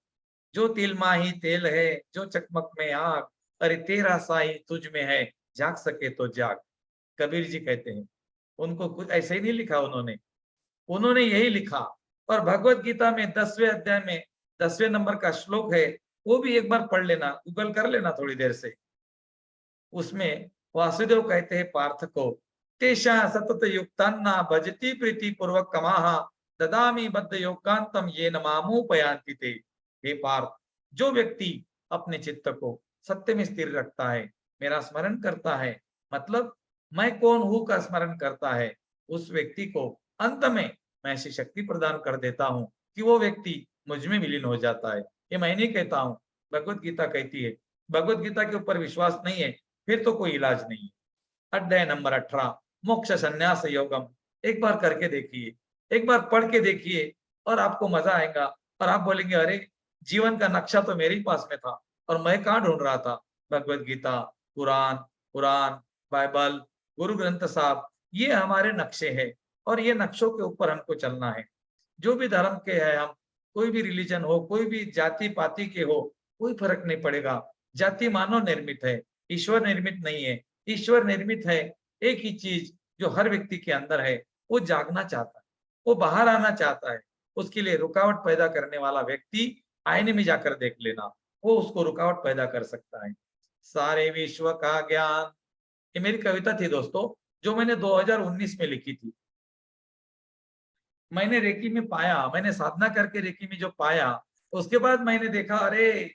जो तिल माही तेल है, जो चकमक में आग, अरे तेरा साईं तुझ में है, जाग सके तो जाग। कबीर जी कहते हैं। उनको कुछ ऐसे ही नहीं लिखा उन्होंने, उन्होंने यही लिखा। और भगवत गीता में 10वें अध्याय में 10वें नंबर का श्लोक है, वो भी एक बार पढ़ लेना, गूगल कर लेना थोड़ी देर से। उसमें वासुदेव कहते हैं पार्थ को, तेषा सतत युक्तान्ना भजती प्रीति पूर्वक कमाहा ददामी बद्ध योगांतम ये नमामुपयांति ते। हे पार्थ, जो व्यक्ति अपने चित्त को सत्य में स्थिर रखता है, मेरा स्मरण करता है, मतलब मैं कौन हूं का स्मरण करता है, उस व्यक्ति को अंत में मैं ऐसी शक्ति प्रदान कर देता हूं कि वो व्यक्ति मुझ में विलीन हो जाता है। ये मैं नहीं कहता हूं, भगवत गीता कहती है। भगवत गीता के ऊपर विश्वास नहीं है, फिर तो कोई इलाज नहीं है। अध्याय नंबर 18, मोक्ष संन्यास योगम। एक बार करके देखिए, एक बार पढ़ के देखिए, और आपको मजा आएगा। और आप बोलेंगे, अरे जीवन का नक्शा तो मेरे ही पास में था और मैं कहाँ ढूंढ रहा था। भगवत गीता, कुरान, कुरान, बाइबल, गुरु ग्रंथ साहब, ये हमारे नक्शे हैं। और ये नक्शों के ऊपर हमको चलना है। जो भी धर्म के हैं हम, कोई भी रिलीजन हो, कोई भी जाति पाति के हो, कोई फर्क नहीं पड़ेगा। जाति मानव निर्मित है, ईश्वर निर्मित नहीं है। ईश्वर निर्मित है एक ही चीज जो हर व्यक्ति के अंदर है, वो जागना चाहता है, वो बाहर आना चाहता है। उसके लिए रुकावट पैदा करने वाला व्यक्ति आईने में जाकर देख लेना, वो उसको रुकावट पैदा कर सकता है। सारे विश्व का ज्ञान, ये मेरी कविता थी दोस्तों, जो मैंने 2019 में लिखी थी। मैंने रेकी में पाया, मैंने साधना करके रेकी में जो पाया, उसके बाद मैंने देखा, अरे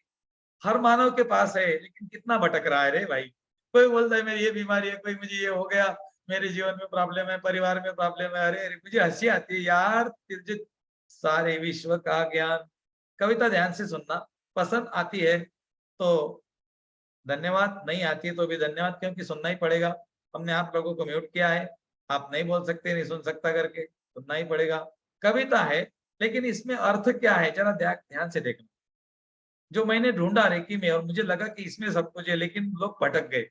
हर मानव के पास है, लेकिन कितना भटक रहा है रे भाई। कोई बोलता है मेरी ये बीमारी है, कोई मुझे ये हो गया, मेरे जीवन में प्रॉब्लम है, परिवार में प्रॉब्लम है। अरे मुझे हंसी आती है यार, तुझे सारे विश्व का ज्ञान। कविता ध्यान से सुनना, पसंद आती है तो धन्यवाद, नहीं आती है तो भी धन्यवाद, क्योंकि सुनना ही पड़ेगा। हमने आप लोगों को म्यूट किया है, आप नहीं बोल सकते, नहीं सुन सकता करके, सुनना ही पड़ेगा। कविता है, लेकिन इसमें अर्थ क्या है जरा ध्यान से देखना। जो मैंने ढूंढा रेकी में, और मुझे लगा कि इसमें सब कुछ है, लेकिन लोग भटक गए।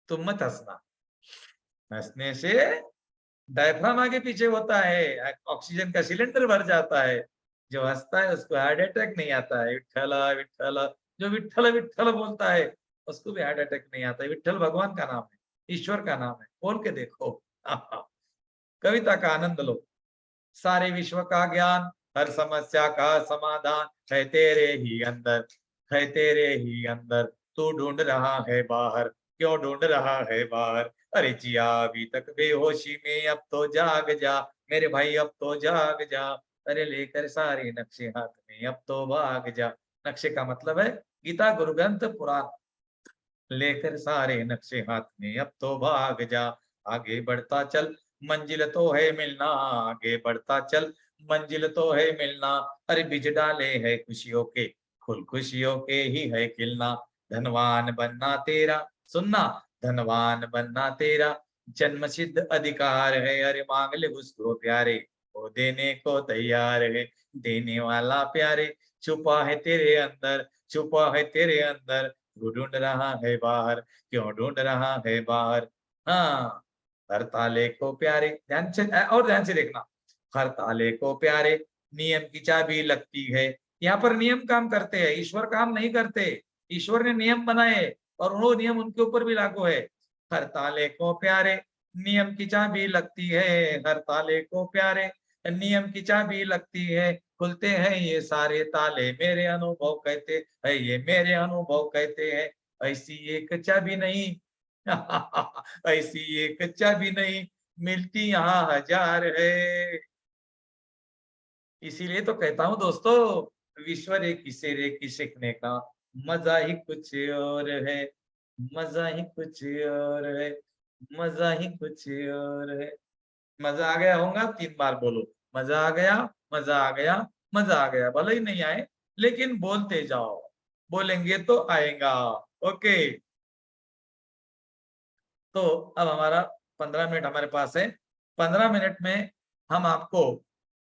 तुम मत हंसना, हंसने से डायफ्राम आगे पीछे होता है, ऑक्सीजन का सिलेंडर भर जाता है। जो हंसता है उसको हार्ट अटैक नहीं आता है। विठ्ठला विठ्ठला, जो विठ्ठल विठ्ठल बोलता है उसको भी हार्ट अटैक नहीं आता है। विठ्ठल भगवान का नाम है, ईश्वर का नाम है, बोल के देखो। कविता का आनंद लो। सारे विश्व का ज्ञान, हर समस्या का समाधान है तेरे ही अंदर, है तेरे ही अंदर। तू ढूंढ रहा है बाहर, क्यों ढूंढ रहा है बाहर? अरे जिया अभी तक बेहोशी में, अब तो जाग जा मेरे भाई, अब तो जाग जा। अरे लेकर सारे नक्शे हाथ में, अब तो भाग जा। नक्शे का मतलब है गीता, गुरु ग्रंथ, पुराण। लेकर सारे नक्शे हाथ में, अब तो भाग जा। आगे बढ़ता चल, मंजिल तो है मिलना, आगे बढ़ता चल, मंजिल तो है मिलना। अरे बीज डाले है खुशियों के, फूल खुशियों के ही है खिलना। धनवान बनना तेरा, सुनना, धनवान बनना तेरा जन्म सिद्ध अधिकार है। अरे मांग ले उसको प्यारे, वो देने को तैयार है। देने वाला प्यारे, छुपा है तेरे अंदर, छुपा है तेरे अंदर। तू ढूंढ रहा है बाहर, क्यों ढूंढ रहा है बाहर? हाँ, हर ताले को प्यारे, ध्यान से और ध्यान से देखना। हर ताले को प्यारे, नियम की चाबी लगती है। यहाँ पर नियम काम करते हैं, ईश्वर काम नहीं करते। ईश्वर ने नियम बनाए और वो नियम उनके ऊपर भी लागू है। हर ताले को प्यारे, नियम की चाबी लगती है। हर ताले को प्यारे, नियम की चाबी लगती है। खुलते हैं ये सारे ताले, मेरे अनुभव कहते है, ये मेरे अनुभव कहते हैं। ऐसी एक चाबी नहीं, ऐसी एक चाबी नहीं, मिलती यहाँ हजार है। इसीलिए तो कहता हूँ दोस्तों, विश्व रे किसे रे की सीखने का मजा ही कुछ और है, मजा ही कुछ और है, मजा ही कुछ और है। मजा आ गया होगा, 3 बार बोलो। मजा आ गया, मजा आ गया, मजा आ गया। भले ही नहीं आए, लेकिन बोलते जाओ, बोलेंगे तो आएगा। ओके, तो अब हमारा 15 मिनट हमारे पास है। 15 मिनट में हम आपको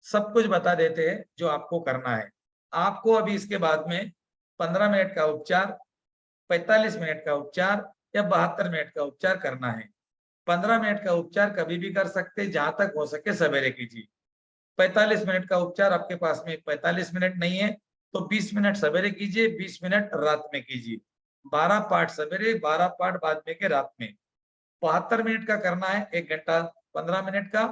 सब कुछ बता देते हैं जो आपको करना है। आपको अभी इसके बाद में 15 मिनट का उपचार, 45 मिनट का उपचार या 72 मिनट का उपचार करना है। 15 मिनट का उपचार कभी भी कर सकते, जहां तक हो सके सवेरे कीजिए। 45 मिनट का उपचार आपके पास में 45 मिनट नहीं है तो 20 मिनट सवेरे कीजिए, 20 मिनट रात में कीजिए। 12 पार्ट सवेरे, 12 पार्ट बाद में के रात में। 72 मिनट का करना है, 1 घंटा 15 मिनट का।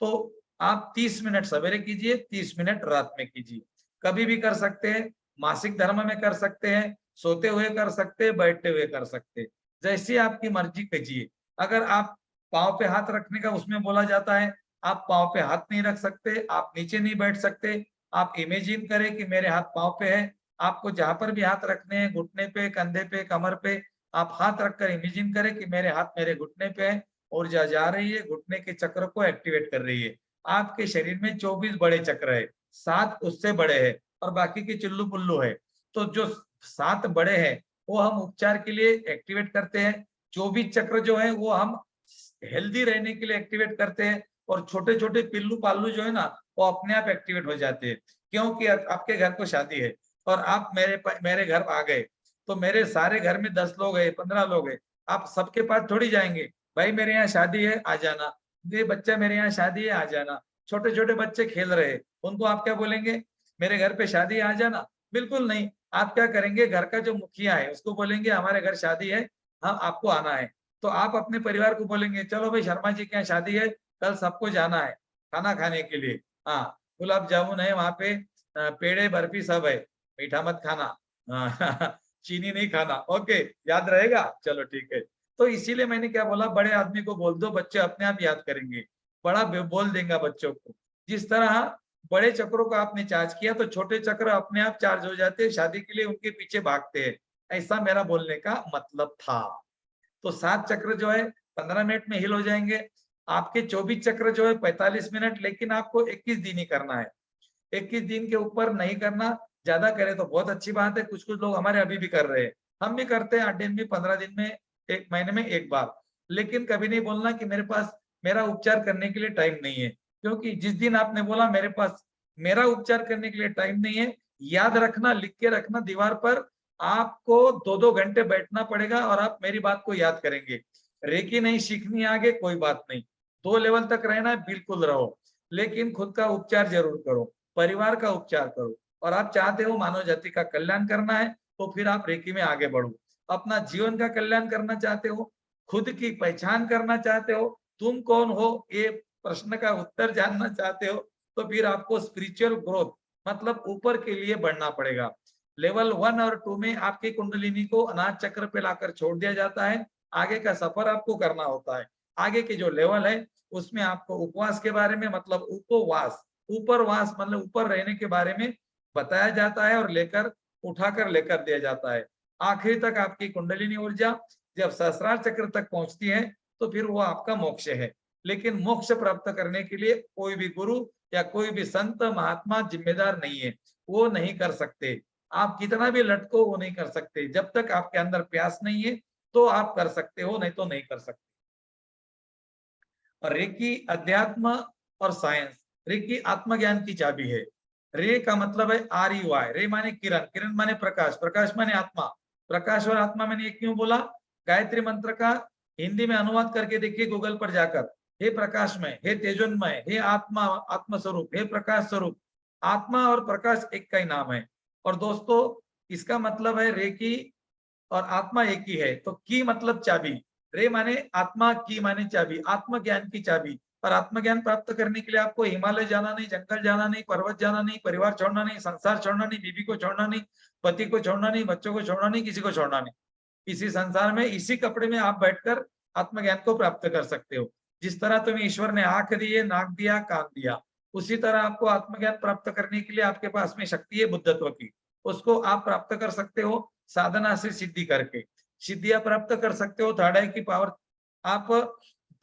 तो आप 30 मिनट सवेरे कीजिए, 30 मिनट रात में कीजिए। कभी भी कर सकते हैं, मासिक धर्म में कर सकते हैं, सोते हुए कर सकते हैं, बैठते हुए कर सकते हैं, जैसी आपकी मर्जी कीजिए। अगर आप पाँव पे हाथ रखने का उसमें बोला जाता है, आप पाँव पे हाथ नहीं रख सकते, आप नीचे नहीं बैठ सकते। आप इमेजिन करें कि मेरे हाथ पाँव पे है, आपको जहां पर भी हाथ रखने हैं, घुटने पे, कंधे पे, कमर पे, आप हाथ रखकर इमेजिन करें कि मेरे हाथ मेरे घुटने पे है, ऊर्जा जा रही है, घुटने के चक्र को एक्टिवेट कर रही है। आपके शरीर में 24 बड़े चक्र है, 7 उससे बड़े हैं और बाकी के चिल्लू पुल्लू है। तो जो 7 बड़े हैं वो हम उपचार के लिए एक्टिवेट करते हैं। 24 चक्र जो है वो हम हेल्दी रहने के लिए एक्टिवेट करते हैं, और छोटे छोटे पिल्लू पाल्लू जो है ना वो अपने आप एक्टिवेट हो जाते हैं। क्योंकि आपके घर को शादी है और आप मेरे घर आ गए, तो मेरे सारे घर में 10 लोग है, 15 लोग है, आप सबके पास थोड़ी जाएंगे, भाई मेरे यहाँ शादी है आ जाना, ये बच्चा मेरे यहाँ शादी है आ जाना। छोटे छोटे बच्चे खेल रहे हैं, उनको आप क्या बोलेंगे, मेरे घर पे शादी है आ जाना? बिल्कुल नहीं। आप क्या करेंगे, घर का जो मुखिया है उसको बोलेंगे हमारे घर शादी है, हाँ आपको आना है। तो आप अपने परिवार को बोलेंगे चलो भाई शर्मा जी के यहाँ शादी है, कल सबको जाना है खाना खाने के लिए। हाँ, गुलाब जामुन है वहां पे, पेड़े बर्फी सब है, मीठा मत खाना। हाँ, चीनी नहीं खाना। ओके, याद रहेगा, चलो ठीक है। तो इसीलिए मैंने क्या बोला, बड़े आदमी को बोल दो, बच्चे अपने आप याद करेंगे, बड़ा बोल देगा बच्चों को। जिस तरह बड़े चक्रों को आपने चार्ज किया तो छोटे चक्र अपने आप चार्ज हो जाते हैं, शादी के लिए उनके पीछे भागते हैं। ऐसा मेरा बोलने का मतलब था। तो 7 चक्र जो है 15 मिनट में हील हो जाएंगे। आपके 24 चक्र जो है 45 मिनट, लेकिन आपको 21 दिन ही करना है। 21 दिन के ऊपर नहीं करना, ज्यादा करे तो बहुत अच्छी बात है, कुछ कुछ लोग हमारे अभी भी कर रहे हैं, हम भी करते हैं 8 दिन में, 15 दिन में, 1 महीने में 1 बार। लेकिन कभी नहीं बोलना कि मेरे पास मेरा उपचार करने के लिए टाइम नहीं है, क्योंकि जिस दिन आपने बोला मेरे पास मेरा उपचार करने के लिए टाइम नहीं है, याद रखना, लिख के रखना दीवार पर, आपको 2-2 घंटे बैठना पड़ेगा और आप मेरी बात को याद करेंगे। रेकी नहीं सीखनी आगे, कोई बात नहीं, 2 लेवल तक रहना है, बिल्कुल रहो, लेकिन खुद का उपचार जरूर करो, परिवार का उपचार करो। और आप चाहते हो मानव जाति का कल्याण करना है, तो फिर आप रेकी में आगे बढ़ो। अपना जीवन का कल्याण करना चाहते हो, खुद की पहचान करना चाहते हो, तुम कौन हो ये प्रश्न का उत्तर जानना चाहते हो, तो फिर आपको स्पिरिचुअल ग्रोथ मतलब ऊपर के लिए बढ़ना पड़ेगा। लेवल 1 और 2 में आपकी कुंडलिनी को अनाज चक्र पे लाकर छोड़ दिया जाता है, आगे का सफर आपको करना होता है। आगे के जो लेवल है उसमें आपको उपवास के बारे में, मतलब उपवास, ऊपरवास मतलब ऊपर रहने के बारे में बताया जाता है और लेकर उठाकर लेकर दिया जाता है। आखिरी तक आपकी कुंडलिनी ऊर्जा जब सहस्रार चक्र तक पहुंचती है तो फिर वो आपका मोक्ष है। लेकिन मोक्ष प्राप्त करने के लिए कोई भी गुरु या कोई भी संत महात्मा जिम्मेदार नहीं है, वो नहीं कर सकते। आप कितना भी लटको वो नहीं कर सकते, जब तक आपके अंदर प्यास नहीं है तो आप कर सकते हो, नहीं तो नहीं कर सकते। और रेकी अध्यात्म और साइंस, रेकी आत्मज्ञान की चाबी है। रे का मतलब है REY, रे माने किरण, किरण माने प्रकाश, प्रकाश माने आत्मा। प्रकाश और आत्मा मैंने ये क्यों बोला, गायत्री मंत्र का हिंदी में अनुवाद करके देखिए गूगल पर जाकर, हे प्रकाशमय, हे तेजोन्मय, हे आत्मा, आत्म स्वरूप, हे प्रकाश स्वरूप, आत्मा और प्रकाश एक का ही नाम है। और दोस्तों इसका मतलब है रेकी और आत्मा एक ही है, तो की मतलब चाबी, रे माने आत्मा, की माने चाबी, आत्मज्ञान की चाबी। और आत्मज्ञान प्राप्त करने के लिए आपको हिमालय जाना नहीं, जंगल जाना नहीं, पर्वत जाना नहीं, परिवार छोड़ना नहीं, संसार छोड़ना नहीं, बीवी को छोड़ना नहीं, पति को छोड़ना नहीं, बच्चों को छोड़ना नहीं, किसी को छोड़ना नहीं। इसी संसार में इसी कपड़े में आप बैठकर आत्मज्ञान को प्राप्त कर सकते हो। जिस तरह तुम्हें ईश्वर ने आंख दी है, नाक दिया, कान दिया, उसी तरह आपको आत्मज्ञान प्राप्त करने के लिए आपके पास में शक्ति है बुद्धत्व की, उसको आप प्राप्त कर सकते हो साधना से, सिद्धि करके सिद्धियां प्राप्त कर सकते हो। थर्ड आई की पावर, आप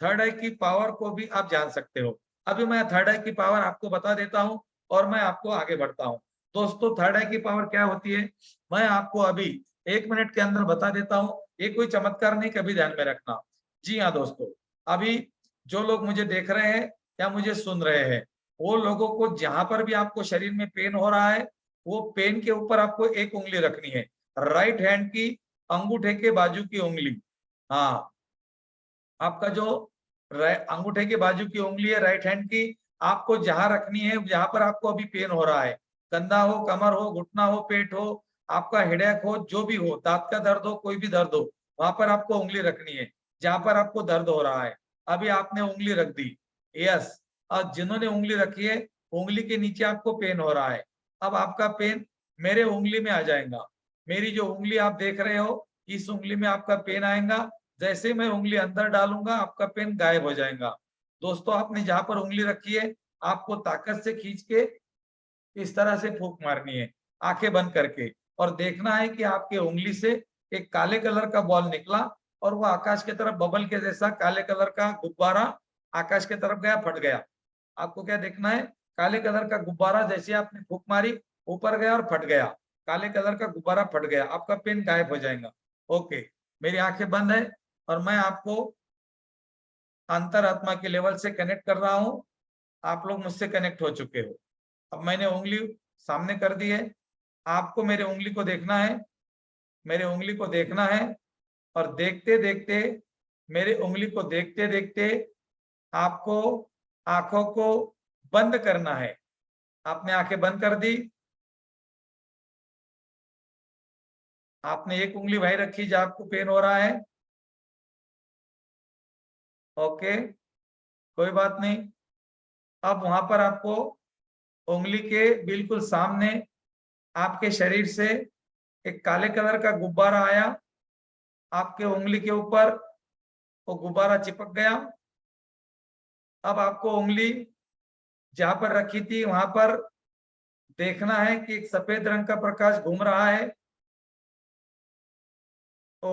थर्ड आई की पावर को भी आप जान सकते हो। अभी मैं थर्ड आई की पावर आपको बता देता हूं और मैं आपको आगे बढ़ता हूं। दोस्तों थर्ड आई की पावर क्या होती है, मैं आपको अभी 1 मिनट के अंदर बता देता हूँ, ये कोई चमत्कार नहीं, कभी ध्यान में रखना। जी हाँ दोस्तों, अभी जो लोग मुझे देख रहे हैं या मुझे सुन रहे हैं, वो लोगों को जहां पर भी आपको शरीर में पेन हो रहा है, वो पेन के ऊपर आपको एक उंगली रखनी है, राइट हैंड की अंगूठे के बाजू की उंगली। हाँ, आपका जो अंगूठे के बाजू की उंगली है राइट हैंड की, आपको जहां रखनी है, जहां पर आपको अभी पेन हो रहा है, कंधा हो, कमर हो, घुटना हो, पेट हो, आपका हेडेक हो, जो भी हो, दांत का दर्द हो, कोई भी दर्द हो, वहां पर आपको उंगली रखनी है जहां पर आपको दर्द हो रहा है। अभी आपने उंगली रख दी, यस। और जिन्होंने उंगली रखी है, उंगली के नीचे आपको पेन हो रहा है, अब आपका पेन मेरे उंगली में आ जाएगा। मेरी जो उंगली आप देख रहे हो, इस उंगली में आपका पेन आएगा, जैसे मैं उंगली अंदर डालूंगा आपका पेन गायब हो जाएगा। दोस्तों आपने जहां पर उंगली रखी है, आपको ताकत से खींच के इस तरह से फूंक मारनी है, आंखें बंद करके, और देखना है कि आपके उंगली से एक काले कलर का बॉल निकला और वो आकाश की तरफ बबल के जैसा काले कलर का गुब्बारा आकाश की तरफ गया, फट गया। आपको क्या देखना है, काले कलर का गुब्बारा जैसे आपने फूंक मारी, ऊपर गया और फट गया, काले कलर का गुब्बारा फट गया, आपका पेन गायब हो जाएगा। ओके, मेरी आंखें बंद है और मैं आपको अंतरात्मा के लेवल से कनेक्ट कर रहा हूं। आप लोग मुझसे कनेक्ट हो चुके हो। अब मैंने उंगली सामने कर दी है, आपको मेरे उंगली को देखना है, मेरे उंगली को देखना है, और देखते देखते, मेरे उंगली को देखते देखते आपको आंखों को बंद करना है। आपने आंखें बंद कर दी, आपने एक उंगली वहीं रखी जहां आपको पेन हो रहा है। ओके, कोई बात नहीं। अब वहां पर आपको उंगली के बिल्कुल सामने आपके शरीर से एक काले कलर का गुब्बारा आया, आपके उंगली के ऊपर वो गुब्बारा चिपक गया। अब आपको उंगली जहां पर रखी थी वहां पर देखना है कि एक सफेद रंग का प्रकाश घूम रहा है। ओ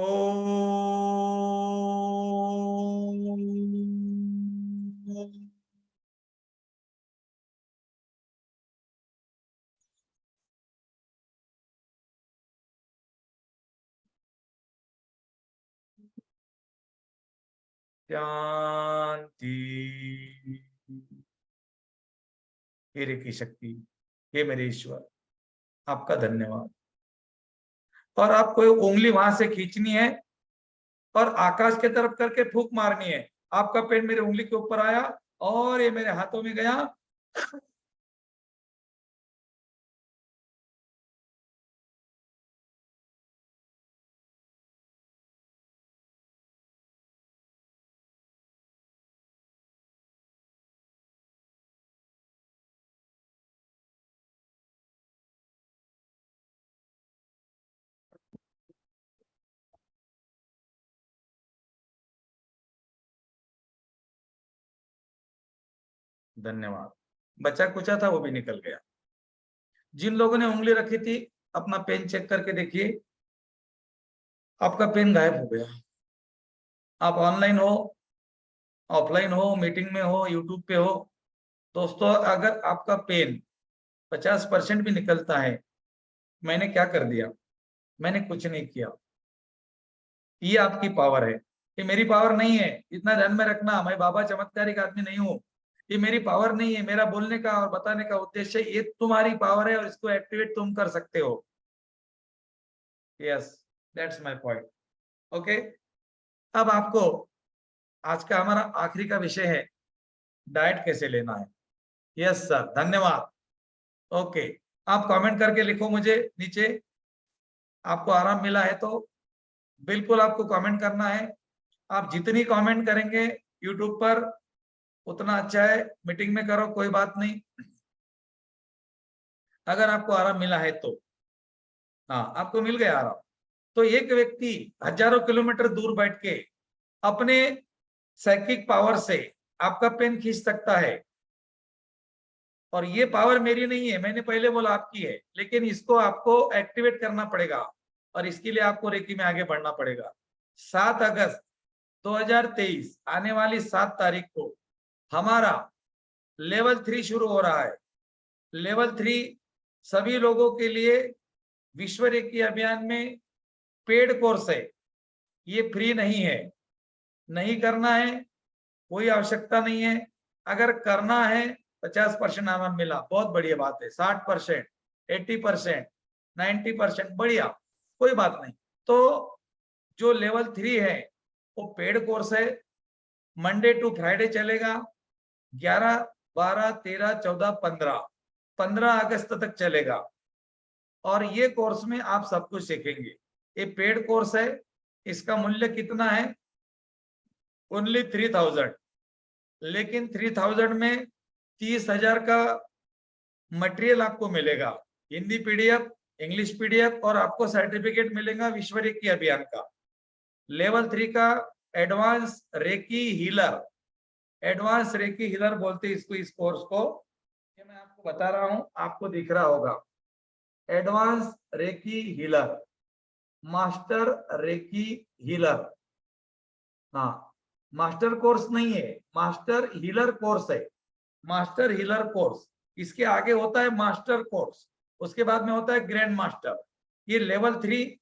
शांति। हे रे की शक्ति, हे मेरे ईश्वर, आपका धन्यवाद। और आपको उंगली वहां से खींचनी है और आकाश की तरफ करके फूंक मारनी है। आपका पेन मेरे उंगली के ऊपर आया और ये मेरे हाथों में गया। धन्यवाद। बचा कुचा था वो भी निकल गया। जिन लोगों ने उंगली रखी थी अपना पेन चेक करके देखिए, आपका पेन गायब हो गया। आप ऑनलाइन हो, ऑफलाइन हो, मीटिंग में हो, यूट्यूब पे हो, दोस्तों अगर आपका पेन 50% भी निकलता है, मैंने क्या कर दिया? मैंने कुछ नहीं किया। ये आपकी पावर है, ये मेरी पावर नहीं है। इतना ध्यान में रखना, मैं बाबा चमत्कारिक आदमी नहीं हूँ। ये मेरी पावर नहीं है। मेरा बोलने का और बताने का उद्देश्य ये तुम्हारी पावर है और इसको एक्टिवेट तुम कर सकते हो। Yes, that's my point. Okay, अब आपको आज का हमारा आखिरी का विषय है, डाइट कैसे लेना है। यस सर, धन्यवाद। ओके, आप कमेंट करके लिखो मुझे नीचे, आपको आराम मिला है तो बिल्कुल आपको कमेंट करना है। आप जितनी कमेंट करेंगे यूट्यूब पर उतना अच्छा है। मीटिंग में करो, कोई बात नहीं, अगर आपको आराम मिला है तो। हाँ, आपको मिल गया आराम तो एक व्यक्ति हजारों किलोमीटर दूर बैठ के अपने साइकिक पावर से आपका पेन खींच सकता है। और ये पावर मेरी नहीं है, मैंने पहले बोला आपकी है, लेकिन इसको आपको एक्टिवेट करना पड़ेगा और इसके लिए आपको रेकी में आगे बढ़ना पड़ेगा। 7 अगस्त 2023 आने वाली 7 तारीख को हमारा लेवल 3 शुरू हो रहा है। लेवल 3 सभी लोगों के लिए विश्व रेकी अभियान में पेड कोर्स है। ये फ्री नहीं है। नहीं करना है, कोई आवश्यकता नहीं है। अगर करना है, 50% आराम मिला, बहुत बढ़िया बात है। 60%, 80%, 90%, बढ़िया, कोई बात नहीं। तो जो लेवल 3 है वो पेड कोर्स है, मंडे टू फ्राइडे चलेगा। 11, 12, 13, 14, 15 अगस्त तक चलेगा। और ये कोर्स में आप सब कुछ सीखेंगे। ये पेड कोर्स है, इसका मूल्य कितना है? ओनली 3000। लेकिन 3000 में 30,000 का मटेरियल आपको मिलेगा। हिंदी पीडीएफ, इंग्लिश पीडीएफ और आपको सर्टिफिकेट मिलेगा विश्व रेकी अभियान का। लेवल 3 का advance recce healer, advance recce healer बोलते हैं इसको, इस कोर्स को। ये मैं आपको बता रहा हूं, आपको दिख रहा होगा, advance recce healer, master recce healer. हाँ, मास्टर कोर्स नहीं है, मास्टर हीलर कोर्स है। मास्टर हीलर कोर्स, इसके आगे होता है मास्टर कोर्स, उसके बाद में होता है ग्रैंड मास्टर। ये लेवल 3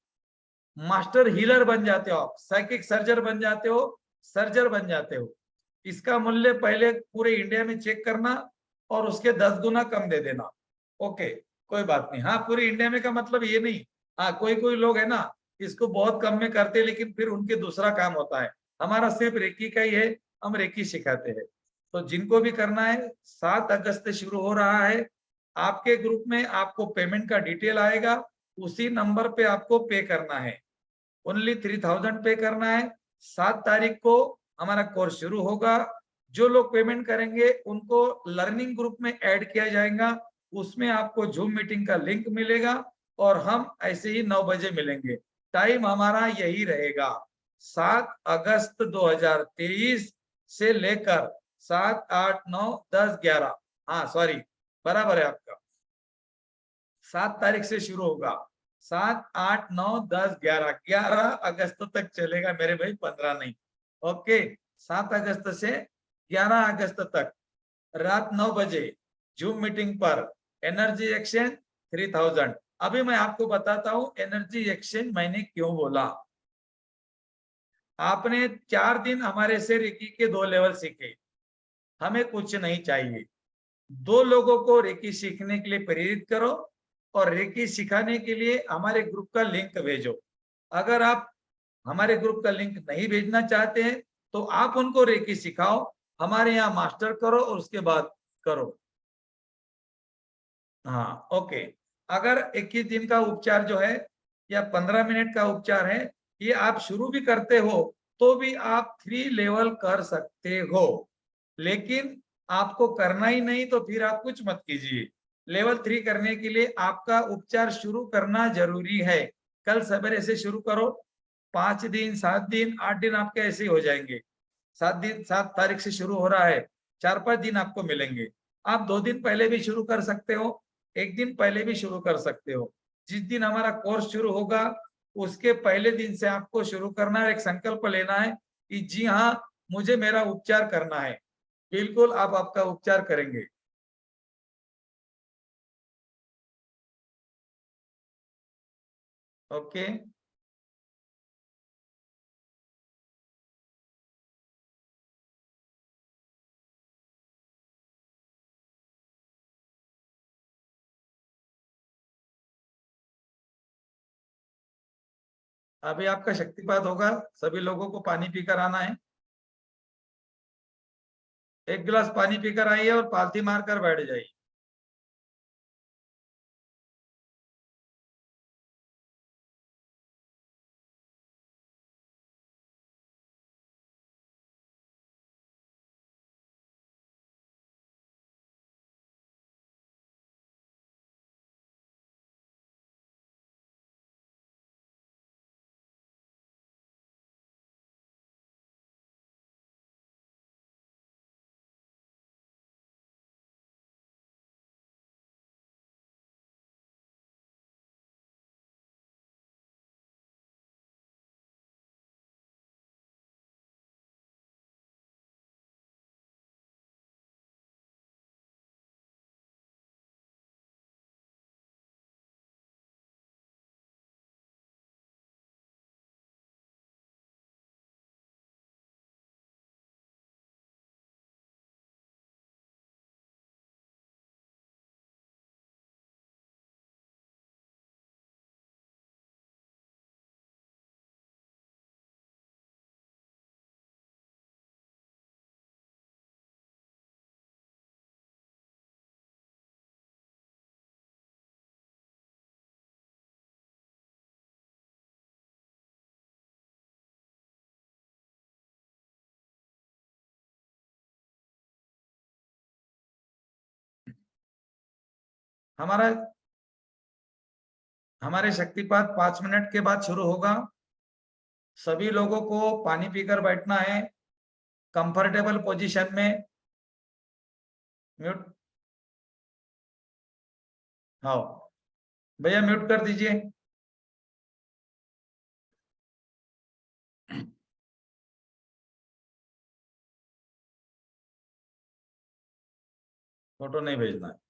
मास्टर हीलर बन जाते हो आप, साइकिक सर्जर बन जाते हो, सर्जर बन जाते हो। इसका मूल्य पहले पूरे इंडिया में चेक करना और उसके 10 गुना कम दे देना। ओके, कोई बात नहीं। हाँ, पूरे इंडिया में का मतलब ये नहीं, हाँ कोई कोई लोग है ना इसको बहुत कम में करते, लेकिन फिर उनके दूसरा काम होता है। हमारा सिर्फ रेकी का ही है, हम रेकी सिखाते हैं। तो जिनको भी करना है, 7 अगस्त से शुरू हो रहा है। आपके ग्रुप में आपको पेमेंट का डिटेल आएगा, उसी नंबर पे आपको पे करना है। ओनली 3000 पे करना है। 7 तारीख को हमारा कोर्स शुरू होगा। जो लोग पेमेंट करेंगे उनको लर्निंग ग्रुप में ऐड किया जाएगा। उसमें आपको जूम मीटिंग का लिंक मिलेगा और हम ऐसे ही 9 बजे मिलेंगे। टाइम हमारा यही रहेगा। 7 अगस्त 2023 से लेकर 7, 8, 9, 10, 11, हाँ सॉरी, बराबर है आपका, 7 तारीख से शुरू होगा, 7, 8, 9, 10, 11, 11 अगस्त तक चलेगा मेरे भाई, 15 नहीं। ओके, 7 अगस्त से 11 अगस्त तक रात 9 बजे जूम मीटिंग पर एनर्जी एक्सचेंज 3000। अभी मैं आपको बताता हूं एनर्जी एक्सचेंज मैंने क्यों बोला। आपने 4 दिन हमारे से रेकी के 2 लेवल सीखे, हमें कुछ नहीं चाहिए। 2 लोगों को रेकी सीखने के लिए प्रेरित करो और रेकी सिखाने के लिए हमारे ग्रुप का लिंक भेजो। अगर आप हमारे ग्रुप का लिंक नहीं भेजना चाहते हैं तो आप उनको रेकी सिखाओ, हमारे यहाँ मास्टर करो और उसके बाद करो। हाँ ओके, अगर 21 दिन का उपचार जो है या 15 मिनट का उपचार है, ये आप शुरू भी करते हो तो भी आप 3 लेवल कर सकते हो, लेकिन आपको करना ही नहीं तो फिर आप कुछ मत कीजिए। लेवल 3 करने के लिए आपका उपचार शुरू करना जरूरी है। कल सवेरे से शुरू करो, 5 दिन, 7 दिन, 8 दिन आपके ऐसे ही हो जाएंगे। 7 दिन, 7 तारीख से शुरू हो रहा है, 4-5 दिन आपको मिलेंगे। आप 2 दिन पहले भी शुरू कर सकते हो, 1 दिन पहले भी शुरू कर सकते हो। जिस दिन हमारा कोर्स शुरू होगा उसके पहले दिन से आपको शुरू करना है, एक संकल्प लेना है कि जी हाँ, मुझे मेरा उपचार करना है। बिल्कुल आप आपका उपचार करेंगे। ओके, अभी आपका शक्तिपात होगा, सभी लोगों को पानी पीकर आना है। 1 गिलास पानी पीकर आइए और पालथी मारकर बैठ जाइए। हमारा हमारे शक्तिपात 5 मिनट के बाद शुरू होगा। सभी लोगों को पानी पीकर बैठना है, कंफर्टेबल पोजीशन में। म्यूट, हाँ भैया म्यूट कर दीजिए। फोटो नहीं भेजना है।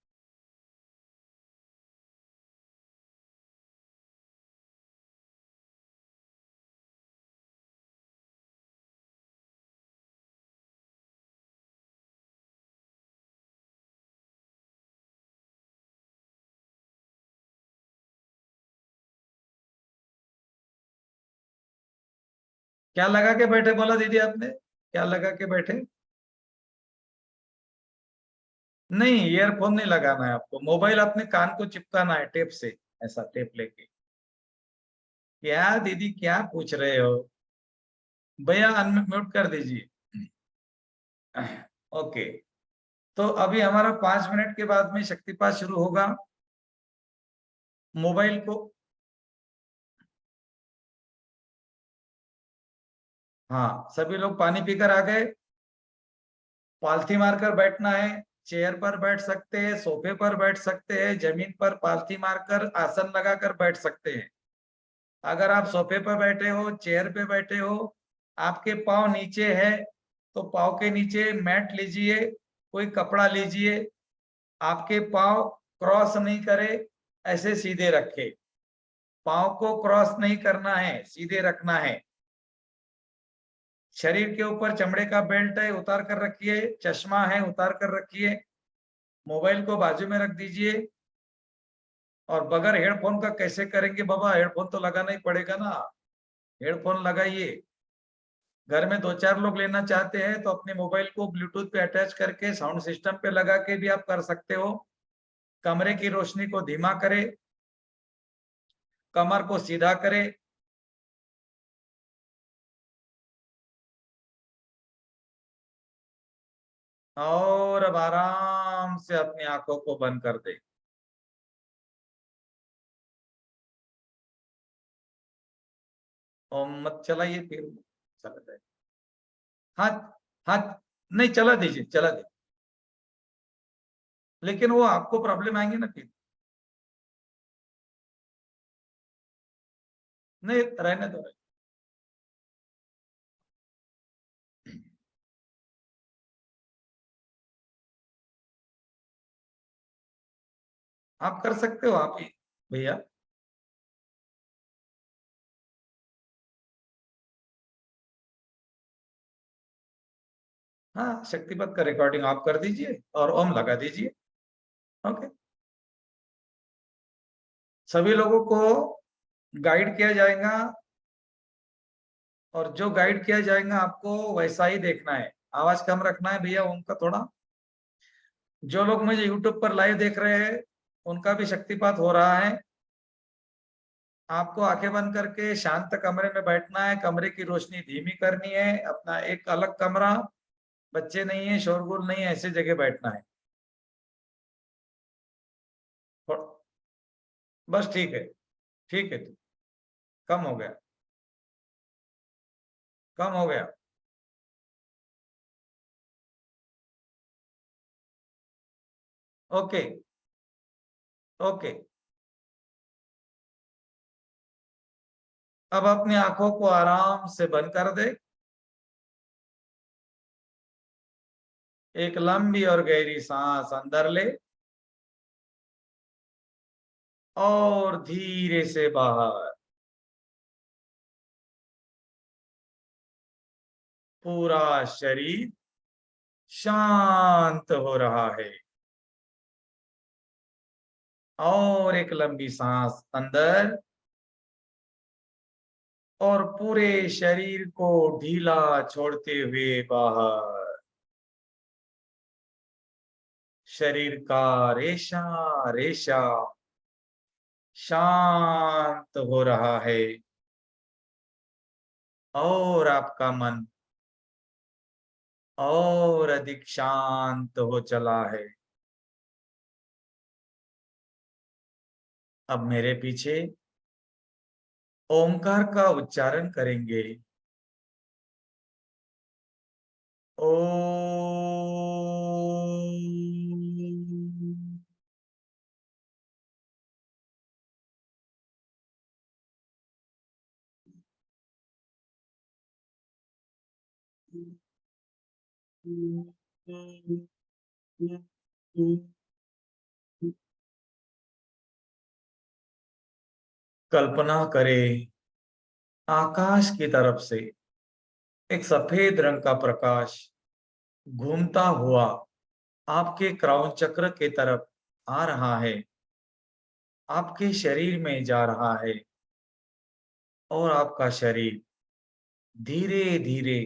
क्या लगा के बैठे बोला दीदी आपने, क्या लगा के बैठे? नहीं, ईयरफोन नहीं लगाना है आपको, मोबाइल अपने कान को चिपकाना है टेप से, ऐसा टेप लेके। क्या दीदी क्या पूछ रहे हो? भैया अनम्यूट कर दीजिए। ओके, तो अभी हमारा 5 मिनट के बाद में शक्तिपात शुरू होगा। मोबाइल को हाँ, सभी लोग पानी पीकर आ गए। पालथी मारकर बैठना है। चेयर पर बैठ सकते हैं, सोफे पर बैठ सकते हैं, जमीन पर पालथी मारकर आसन लगाकर बैठ सकते हैं। अगर आप सोफे पर बैठे हो, चेयर पे बैठे हो, आपके पाँव नीचे है, तो पाँव के नीचे मैट लीजिए, कोई कपड़ा लीजिए। आपके पाँव क्रॉस नहीं करे, ऐसे सीधे रखे। पाँव को क्रॉस नहीं करना है, सीधे रखना है। शरीर के ऊपर चमड़े का बेल्ट है, उतार कर रखिए। चश्मा है, उतार कर रखिए। मोबाइल को बाजू में रख दीजिए। और बगैर हेडफोन का कैसे करेंगे बाबा? हेडफोन तो लगाना ही पड़ेगा ना। हेडफोन लगाइए। घर में 2-4 लोग लेना चाहते हैं तो अपने मोबाइल को ब्लूटूथ पे अटैच करके साउंड सिस्टम पे लगा के भी आप कर सकते हो। कमरे की रोशनी को धीमा करें, कमर को सीधा करें। और अब आराम से अपनी आंखों को बंद कर दे। ओम मत चलाइए, फिर चला जाए। हाथ, हाथ नहीं, चला दीजिए, चला दीजिए। लेकिन वो आपको प्रॉब्लम आएंगे ना फिर। नहीं, रहने दो। आप कर सकते हो, आप ही भैया। हाँ, शक्तिपथ का रिकॉर्डिंग आप कर दीजिए और ओम लगा दीजिए। ओके। सभी लोगों को गाइड किया जाएगा, और जो गाइड किया जाएगा आपको वैसा ही देखना है। आवाज कम रखना है भैया ओम का थोड़ा। जो लोग मुझे यूट्यूब पर लाइव देख रहे हैं, उनका भी शक्तिपात हो रहा है। आपको आंखें बंद करके शांत कमरे में बैठना है। कमरे की रोशनी धीमी करनी है। अपना एक अलग कमरा, बच्चे नहीं है, शोरगुल नहीं है, ऐसी जगह बैठना है। बस ठीक है, ठीक है। कम हो गया, कम हो गया। Okay, okay. अब अपनी आंखों को आराम से बंद कर दे। एक लंबी और गहरी सांस अंदर ले और धीरे से बाहर। पूरा शरीर शांत हो रहा है। और एक लंबी सांस अंदर, और पूरे शरीर को ढीला छोड़ते हुए बाहर। शरीर का रेशा रेशा शांत हो रहा है। और आपका मन और अधिक शांत हो चला है। अब मेरे पीछे ओमकार का उच्चारण करेंगे। ओ। कल्पना करें, आकाश की तरफ से एक सफेद रंग का प्रकाश घूमता हुआ आपके क्राउन चक्र के तरफ आ रहा है, आपके शरीर में जा रहा है। और आपका शरीर धीरे धीरे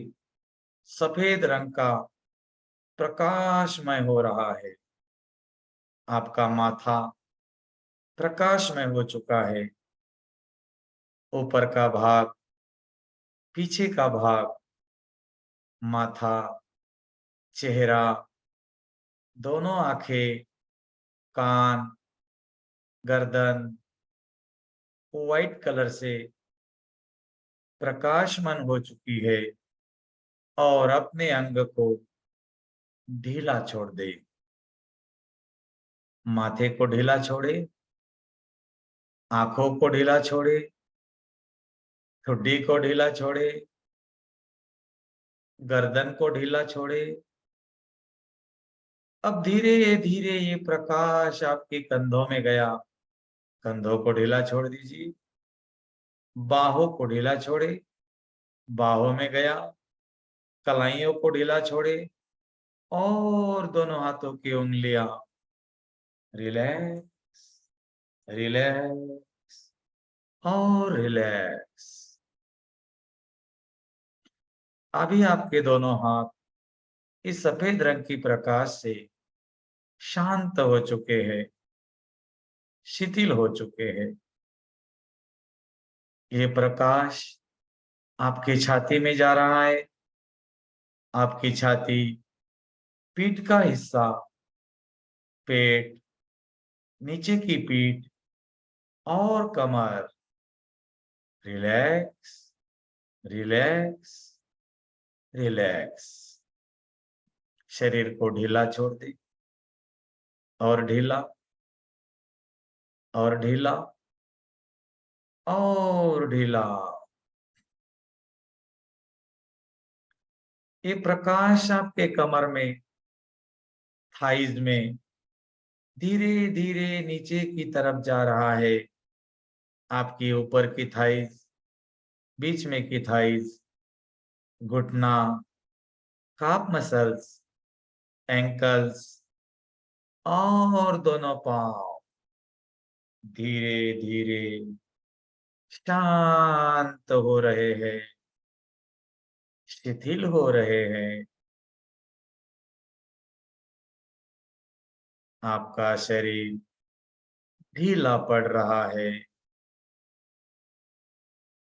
सफेद रंग का प्रकाशमय हो रहा है। आपका माथा प्रकाशमय हो चुका है। ऊपर का भाग, पीछे का भाग, माथा, चेहरा, दोनों आंखें, कान, गर्दन व्हाइट कलर से प्रकाशमान हो चुकी है। और अपने अंग को ढीला छोड़ दे। माथे को ढीला छोड़े, आंखों को ढीला छोड़े, ठुड्डी को ढीला छोड़े, गर्दन को ढीला छोड़े। अब धीरे धीरे ये प्रकाश आपके कंधों में गया, कंधों को ढीला छोड़ दीजिए। बाहों को ढीला छोड़े, बाहों में गया, कलाइयों को ढीला छोड़े और दोनों हाथों की उंगलियां रिलैक्स, रिलैक्स और रिलैक्स। अभी आपके दोनों हाथ इस सफेद रंग की प्रकाश से शांत हो चुके हैं, शिथिल हो चुके हैं। ये प्रकाश आपकी छाती में जा रहा है। आपकी छाती, पीठ का हिस्सा, पेट, नीचे की पीठ और कमर रिलैक्स, रिलैक्स, रिलैक्स। शरीर को ढीला छोड़ दे, और ढीला, और ढीला, और ढीला। ये प्रकाश आपके कमर में, थाइज में धीरे धीरे नीचे की तरफ जा रहा है। आपकी ऊपर की थाइज, बीच में की थाइज, घुटना, काफ मसल्स, एंकल्स और दोनों पांव धीरे धीरे शांत हो रहे हैं, शिथिल हो रहे हैं। आपका शरीर ढीला पड़ रहा है।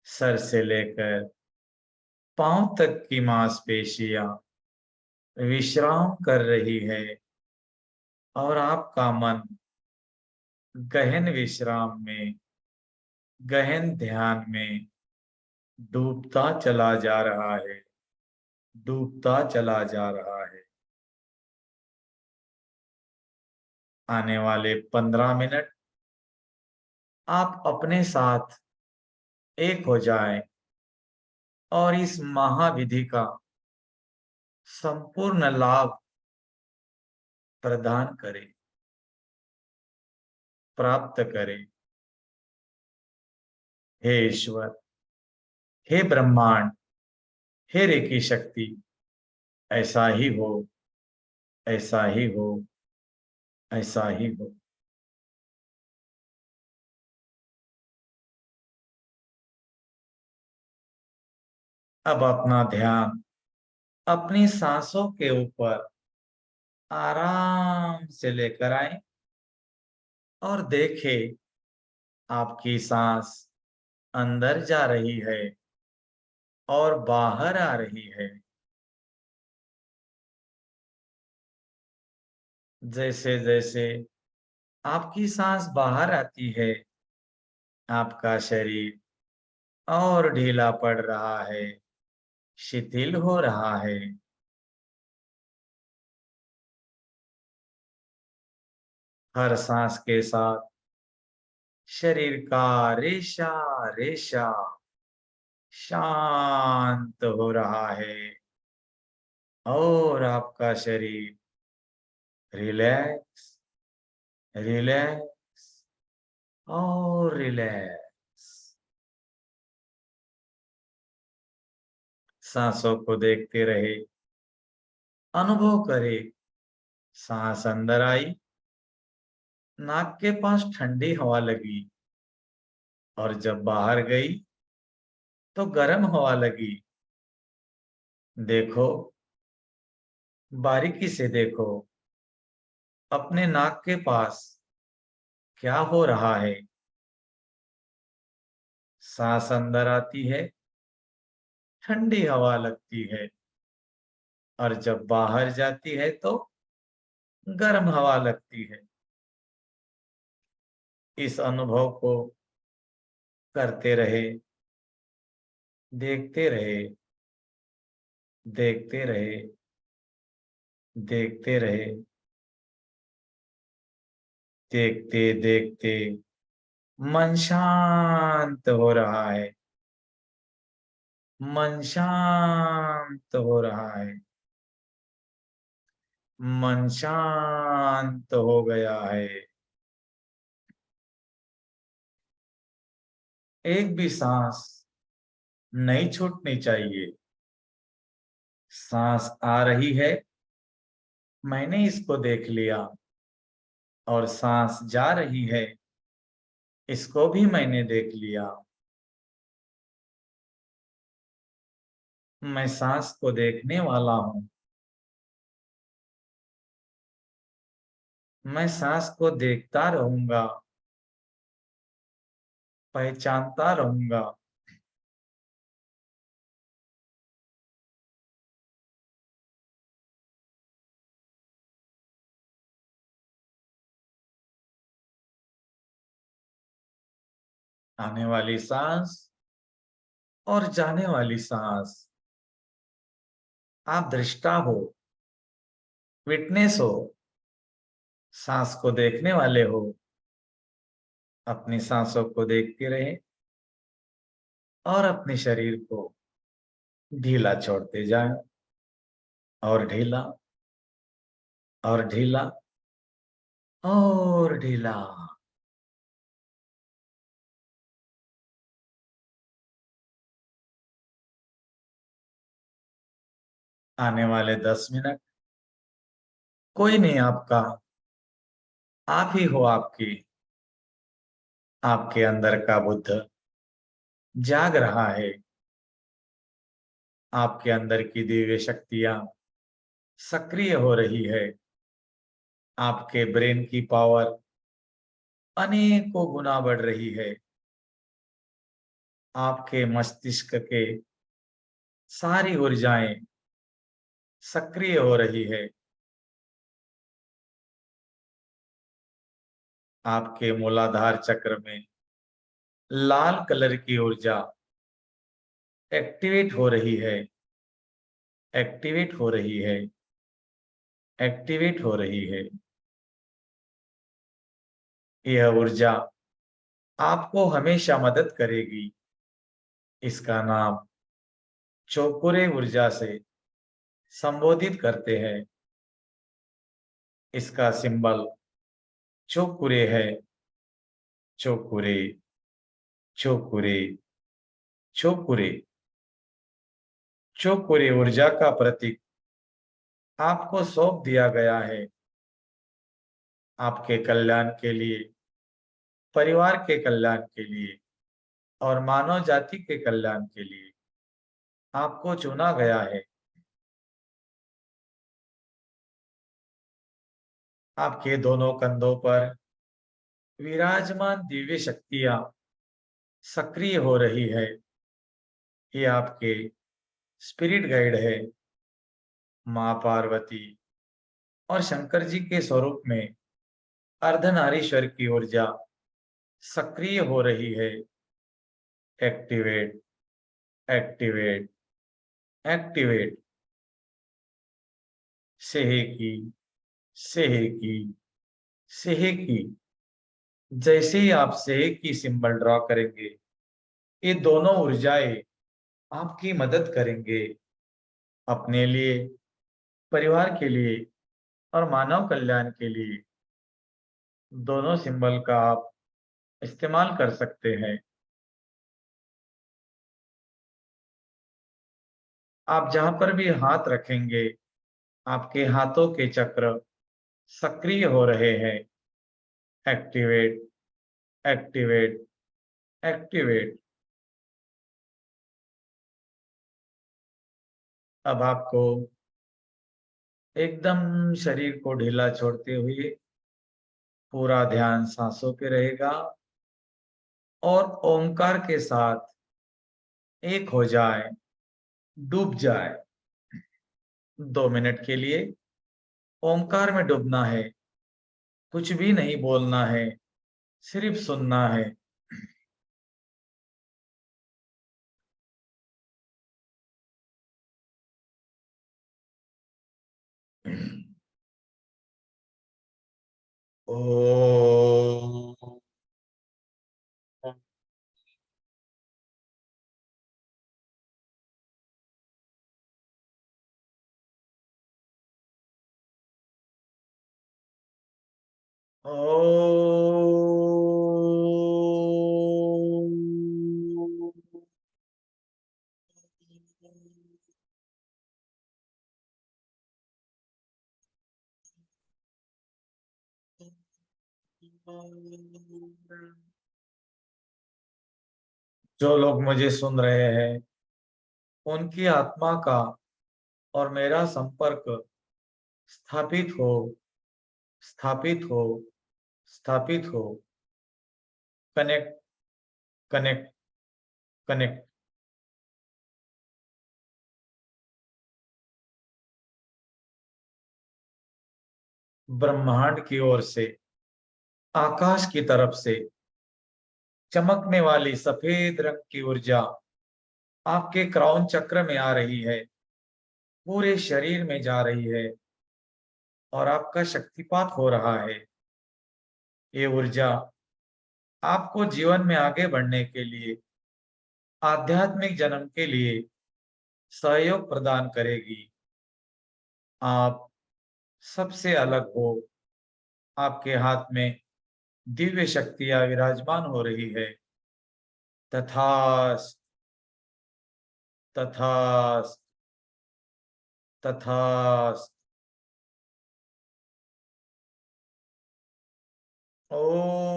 सर से लेकर पांव तक की मांसपेशियां विश्राम कर रही है और आपका मन गहन विश्राम में, गहन ध्यान में डूबता चला जा रहा है, डूबता चला जा रहा है। आने वाले 15 मिनट आप अपने साथ एक हो जाएं और इस महाविधि का संपूर्ण लाभ प्रदान करें, प्राप्त करें। हे ईश्वर, हे ब्रह्मांड, हे रेकी शक्ति, ऐसा ही हो, ऐसा ही हो, ऐसा ही हो। अब अपना ध्यान अपनी सांसों के ऊपर आराम से लेकर आए और देखें आपकी सांस अंदर जा रही है और बाहर आ रही है। जैसे जैसे आपकी सांस बाहर आती है, आपका शरीर और ढीला पड़ रहा है, शिथिल हो रहा है। हर सांस के साथ शरीर का रेशा रेशा शांत हो रहा है और आपका शरीर रिलैक्स, रिलैक्स और रिलैक्स। सांसों को देखते रहे, अनुभव करे। सांस अंदर आई, नाक के पास ठंडी हवा लगी और जब बाहर गई तो गर्म हवा लगी। देखो, बारीकी से देखो, अपने नाक के पास क्या हो रहा है। सांस अंदर आती है, ठंडी हवा लगती है और जब बाहर जाती है तो गर्म हवा लगती है। इस अनुभव को करते रहे, देखते रहे। देखते रहे, देखते रहे, देखते देखते मन शांत हो रहा है, मन शांत हो रहा है, मन शांत हो गया है। एक भी सांस नहीं छूटनी चाहिए। सांस आ रही है, मैंने इसको देख लिया, और सांस जा रही है, इसको भी मैंने देख लिया। मैं सांस को देखने वाला हूं। मैं सांस को देखता रहूंगा, पहचानता रहूंगा। आने वाली सांस और जाने वाली सांस, आप दृष्टा हो, विटनेस हो, सांस को देखने वाले हो। अपनी सांसों को देखते रहे और अपने शरीर को ढीला छोड़ते जाएं, और ढीला, और ढीला, और ढीला। आने वाले 10 मिनट कोई नहीं आपका, आप ही हो आपकी। आपके अंदर का बुद्ध जाग रहा है। आपके अंदर की दिव्य शक्तियां सक्रिय हो रही है। आपके ब्रेन की पावर अनेकों गुना बढ़ रही है। आपके मस्तिष्क के सारी ऊर्जाएं सक्रिय हो रही है। आपके मूलाधार चक्र में लाल कलर की ऊर्जा एक्टिवेट हो रही है, एक्टिवेट हो रही है, एक्टिवेट हो रही है। यह ऊर्जा आपको हमेशा मदद करेगी। इसका नाम चौकुरे ऊर्जा से संबोधित करते हैं। इसका सिंबल चौकुरे है। चौकुरे, चौकुरे, चौकुरे। चौकुरे ऊर्जा का प्रतीक आपको सौंप दिया गया है, आपके कल्याण के लिए, परिवार के कल्याण के लिए और मानव जाति के कल्याण के लिए आपको चुना गया है। आपके दोनों कंधों पर विराजमान दिव्य शक्तियां सक्रिय हो रही है। ये आपके स्पिरिट गाइड है। माँ पार्वती और शंकर जी के स्वरूप में अर्धनारीश्वर की ऊर्जा सक्रिय हो रही है। Activate, activate, activate. Sei He Ki, Sei He Ki, Sei He Ki. जैसे ही आप सेहेकी सिंबल ड्रॉ करेंगे, ये दोनों ऊर्जाएं आपकी मदद करेंगे, अपने लिए, परिवार के लिए और मानव कल्याण के लिए। दोनों सिंबल का आप इस्तेमाल कर सकते हैं। आप जहां पर भी हाथ रखेंगे, आपके हाथों के चक्र सक्रिय हो रहे हैं। Activate, activate, activate. अब आपको एकदम शरीर को ढीला छोड़ते हुए पूरा ध्यान सांसों पे रहेगा, और ओंकार के साथ एक हो जाए, डूब जाए। 2 मिनट के लिए ओंकार में डूबना है, कुछ भी नहीं बोलना है, सिर्फ सुनना है। ओ ओ जो लोग मुझे सुन रहे हैं उनकी आत्मा का और मेरा संपर्क स्थापित हो, स्थापित हो, स्थापित हो। Connect, connect, connect. ब्रह्मांड की ओर से, आकाश की तरफ से चमकने वाली सफेद रंग की ऊर्जा आपके क्राउन चक्र में आ रही है, पूरे शरीर में जा रही है और आपका शक्तिपात हो रहा है। ये ऊर्जा आपको जीवन में आगे बढ़ने के लिए, आध्यात्मिक जन्म के लिए सहयोग प्रदान करेगी। आप सबसे अलग हो। आपके हाथ में दिव्य शक्तियां विराजमान हो रही है। तथास्तु, तथास्तु, तथास्तु। ओम।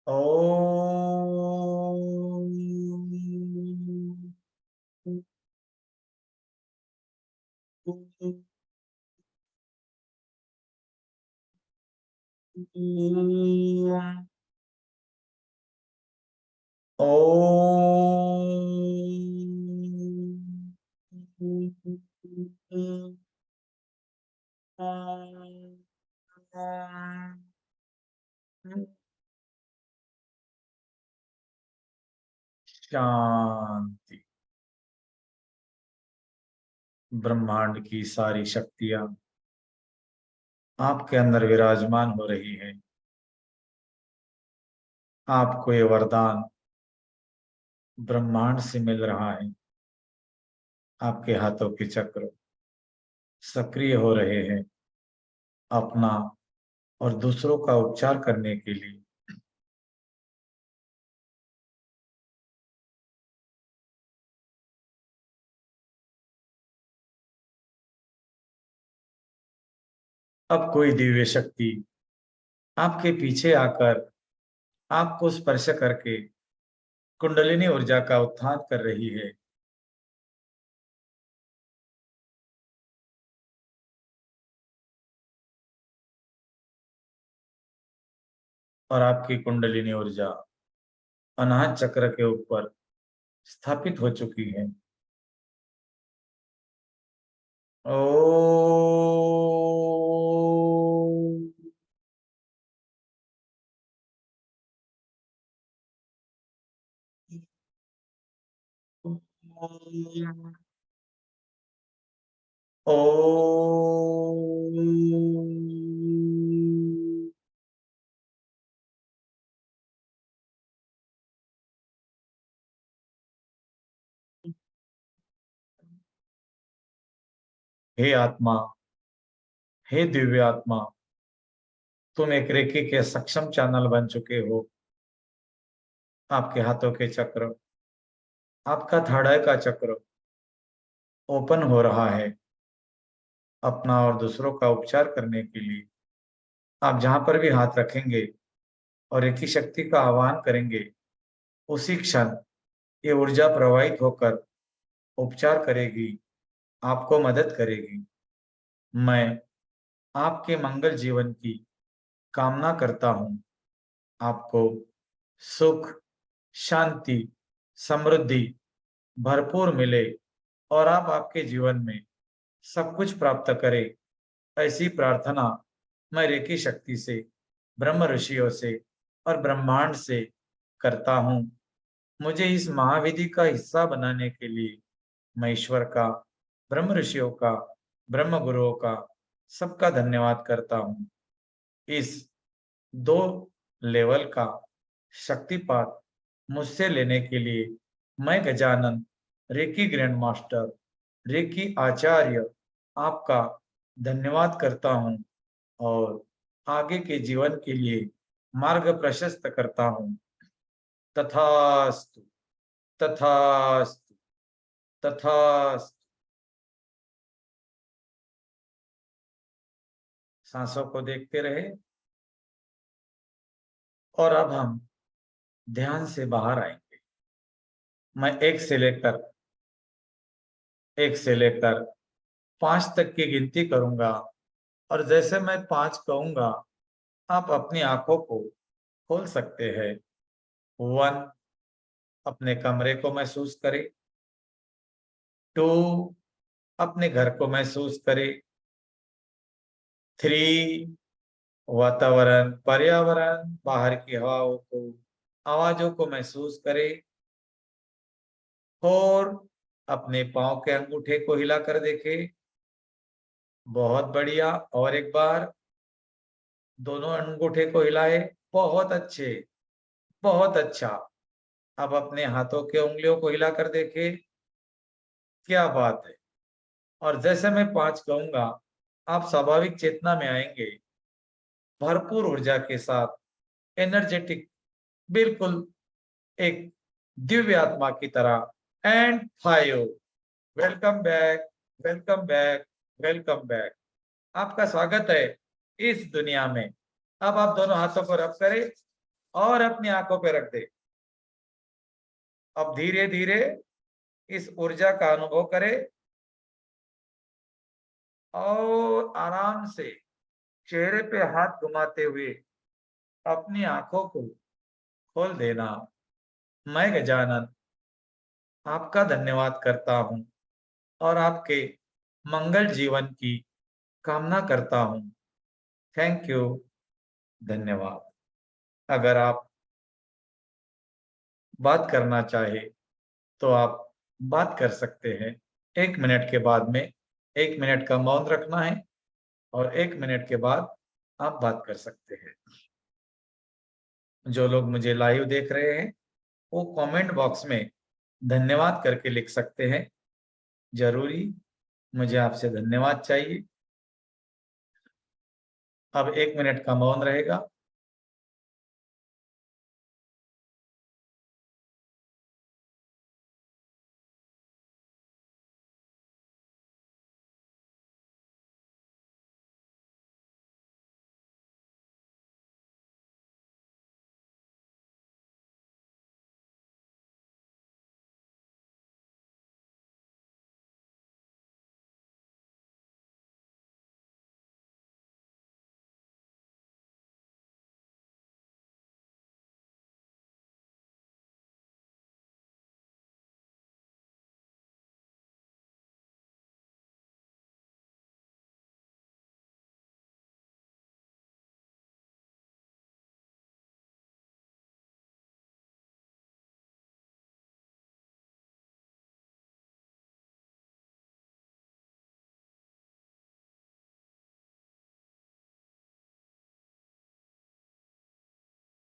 ओम। शांति। ब्रह्मांड की सारी शक्तियां आपके अंदर विराजमान हो रही है। आपको ये वरदान ब्रह्मांड से मिल रहा है। आपके हाथों के चक्र सक्रिय हो रहे हैं अपना और दूसरों का उपचार करने के लिए। अब कोई दिव्य शक्ति आपके पीछे आकर आपको स्पर्श करके कुंडलिनी ऊर्जा का उत्थान कर रही है। और आपकी कुंडलिनी ऊर्जा अनाहत चक्र के ऊपर स्थापित हो चुकी है। ओ ओ हे आत्मा, हे दिव्य आत्मा, तुम एक रेखी के सक्षम चैनल बन चुके हो। आपके हाथों के चक्र, आपका थर्ड आई का चक्र ओपन हो रहा है अपना और दूसरों का उपचार करने के लिए। आप जहां पर भी हाथ रखेंगे और एक ही शक्ति का आह्वान करेंगे, उसी क्षण ये ऊर्जा प्रवाहित होकर उपचार करेगी, आपको मदद करेगी। मैं आपके मंगल जीवन की कामना करता हूँ। आपको सुख, शांति, समृद्धि भरपूर मिले और आप आपके जीवन में सब कुछ प्राप्त करे, ऐसी प्रार्थना मैं रेकी शक्ति से, ब्रह्म ऋषियों से और ब्रह्मांड से करता हूँ। मुझे इस महाविधि का हिस्सा बनाने के लिए मैं ईश्वर का, ब्रह्म ऋषियों का, ब्रह्म गुरुओं का, सबका धन्यवाद करता हूँ। इस 2 लेवल का शक्तिपात मुझसे लेने के लिए मैं Gajanan, reiki grand master, reiki आचार्य आपका धन्यवाद करता हूँ और आगे के जीवन के लिए मार्ग प्रशस्त करता हूँ। तथास्तु, तथास्तु, तथास्तु। सांसों को देखते रहे और अब हम ध्यान से बाहर आएंगे। मैं 1 से लेकर 5 तक की गिनती करूंगा और जैसे मैं 5 कहूंगा, आप अपनी आंखों को खोल सकते हैं। 1, अपने कमरे को महसूस करें। 2, अपने घर को महसूस करें। 3, वातावरण, पर्यावरण, बाहर की हवाओं को, आवाजों को महसूस करें। 4, अपने पाँव के अंगूठे को हिलाकर देखें। बहुत बढ़िया, और एक बार दोनों अंगूठे को हिलाए। बहुत अच्छे, बहुत अच्छा। अब अपने हाथों के उंगलियों को हिलाकर देखें। क्या बात है। और जैसे मैं 5 कहूंगा, आप स्वाभाविक चेतना में आएंगे, भरपूर ऊर्जा के साथ, एनर्जेटिक, बिल्कुल एक दिव्य आत्मा की तरह। And 5, welcome back, welcome back, welcome back. आपका स्वागत है इस दुनिया में। अब आप दोनों हाथों को रब करें और अपनी आंखों पे रख दे। अब धीरे धीरे इस ऊर्जा का अनुभव करें और आराम से चेहरे पे हाथ घुमाते हुए अपनी आंखों को खोल देना। मैं गजानन आपका धन्यवाद करता हूँ और आपके मंगल जीवन की कामना करता हूँ। थैंक यू, धन्यवाद। अगर आप बात करना चाहे तो आप बात कर सकते हैं। 1 मिनट के बाद में 1 मिनट का मौन रखना है और 1 मिनट के बाद आप बात कर सकते हैं। जो लोग मुझे लाइव देख रहे हैं, वो कमेंट बॉक्स में धन्यवाद करके लिख सकते हैं। जरूरी मुझे आपसे धन्यवाद चाहिए। अब 1 मिनट का मौन रहेगा।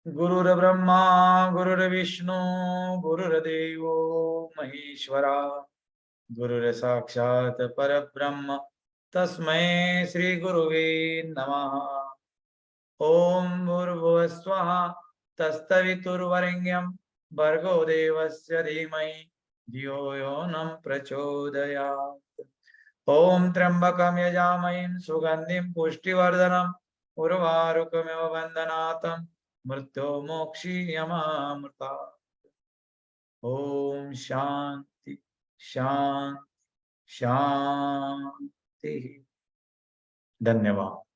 गुरुर्ब्रह्मा गुरुर्विष्णु गुरुर्देवो महेश्वरा, गुरुर्साक्षात् परब्रह्म तस्मै श्री गुरुवे नमः। ओम भूर्भुवस्वः तत्सवितुर्वरेण्यं भर्गो देवस्य धीमहि धियो यो नः प्रचोदयात्। ओम त्र्यंबकं यजामहे सुगंधिं पुष्टिवर्धनम् उर्वारुकमिव बन्धनात् मृत्युर्मोक्षीयमामृतात्। ओम शांति, शांति, शांति। धन्यवाद।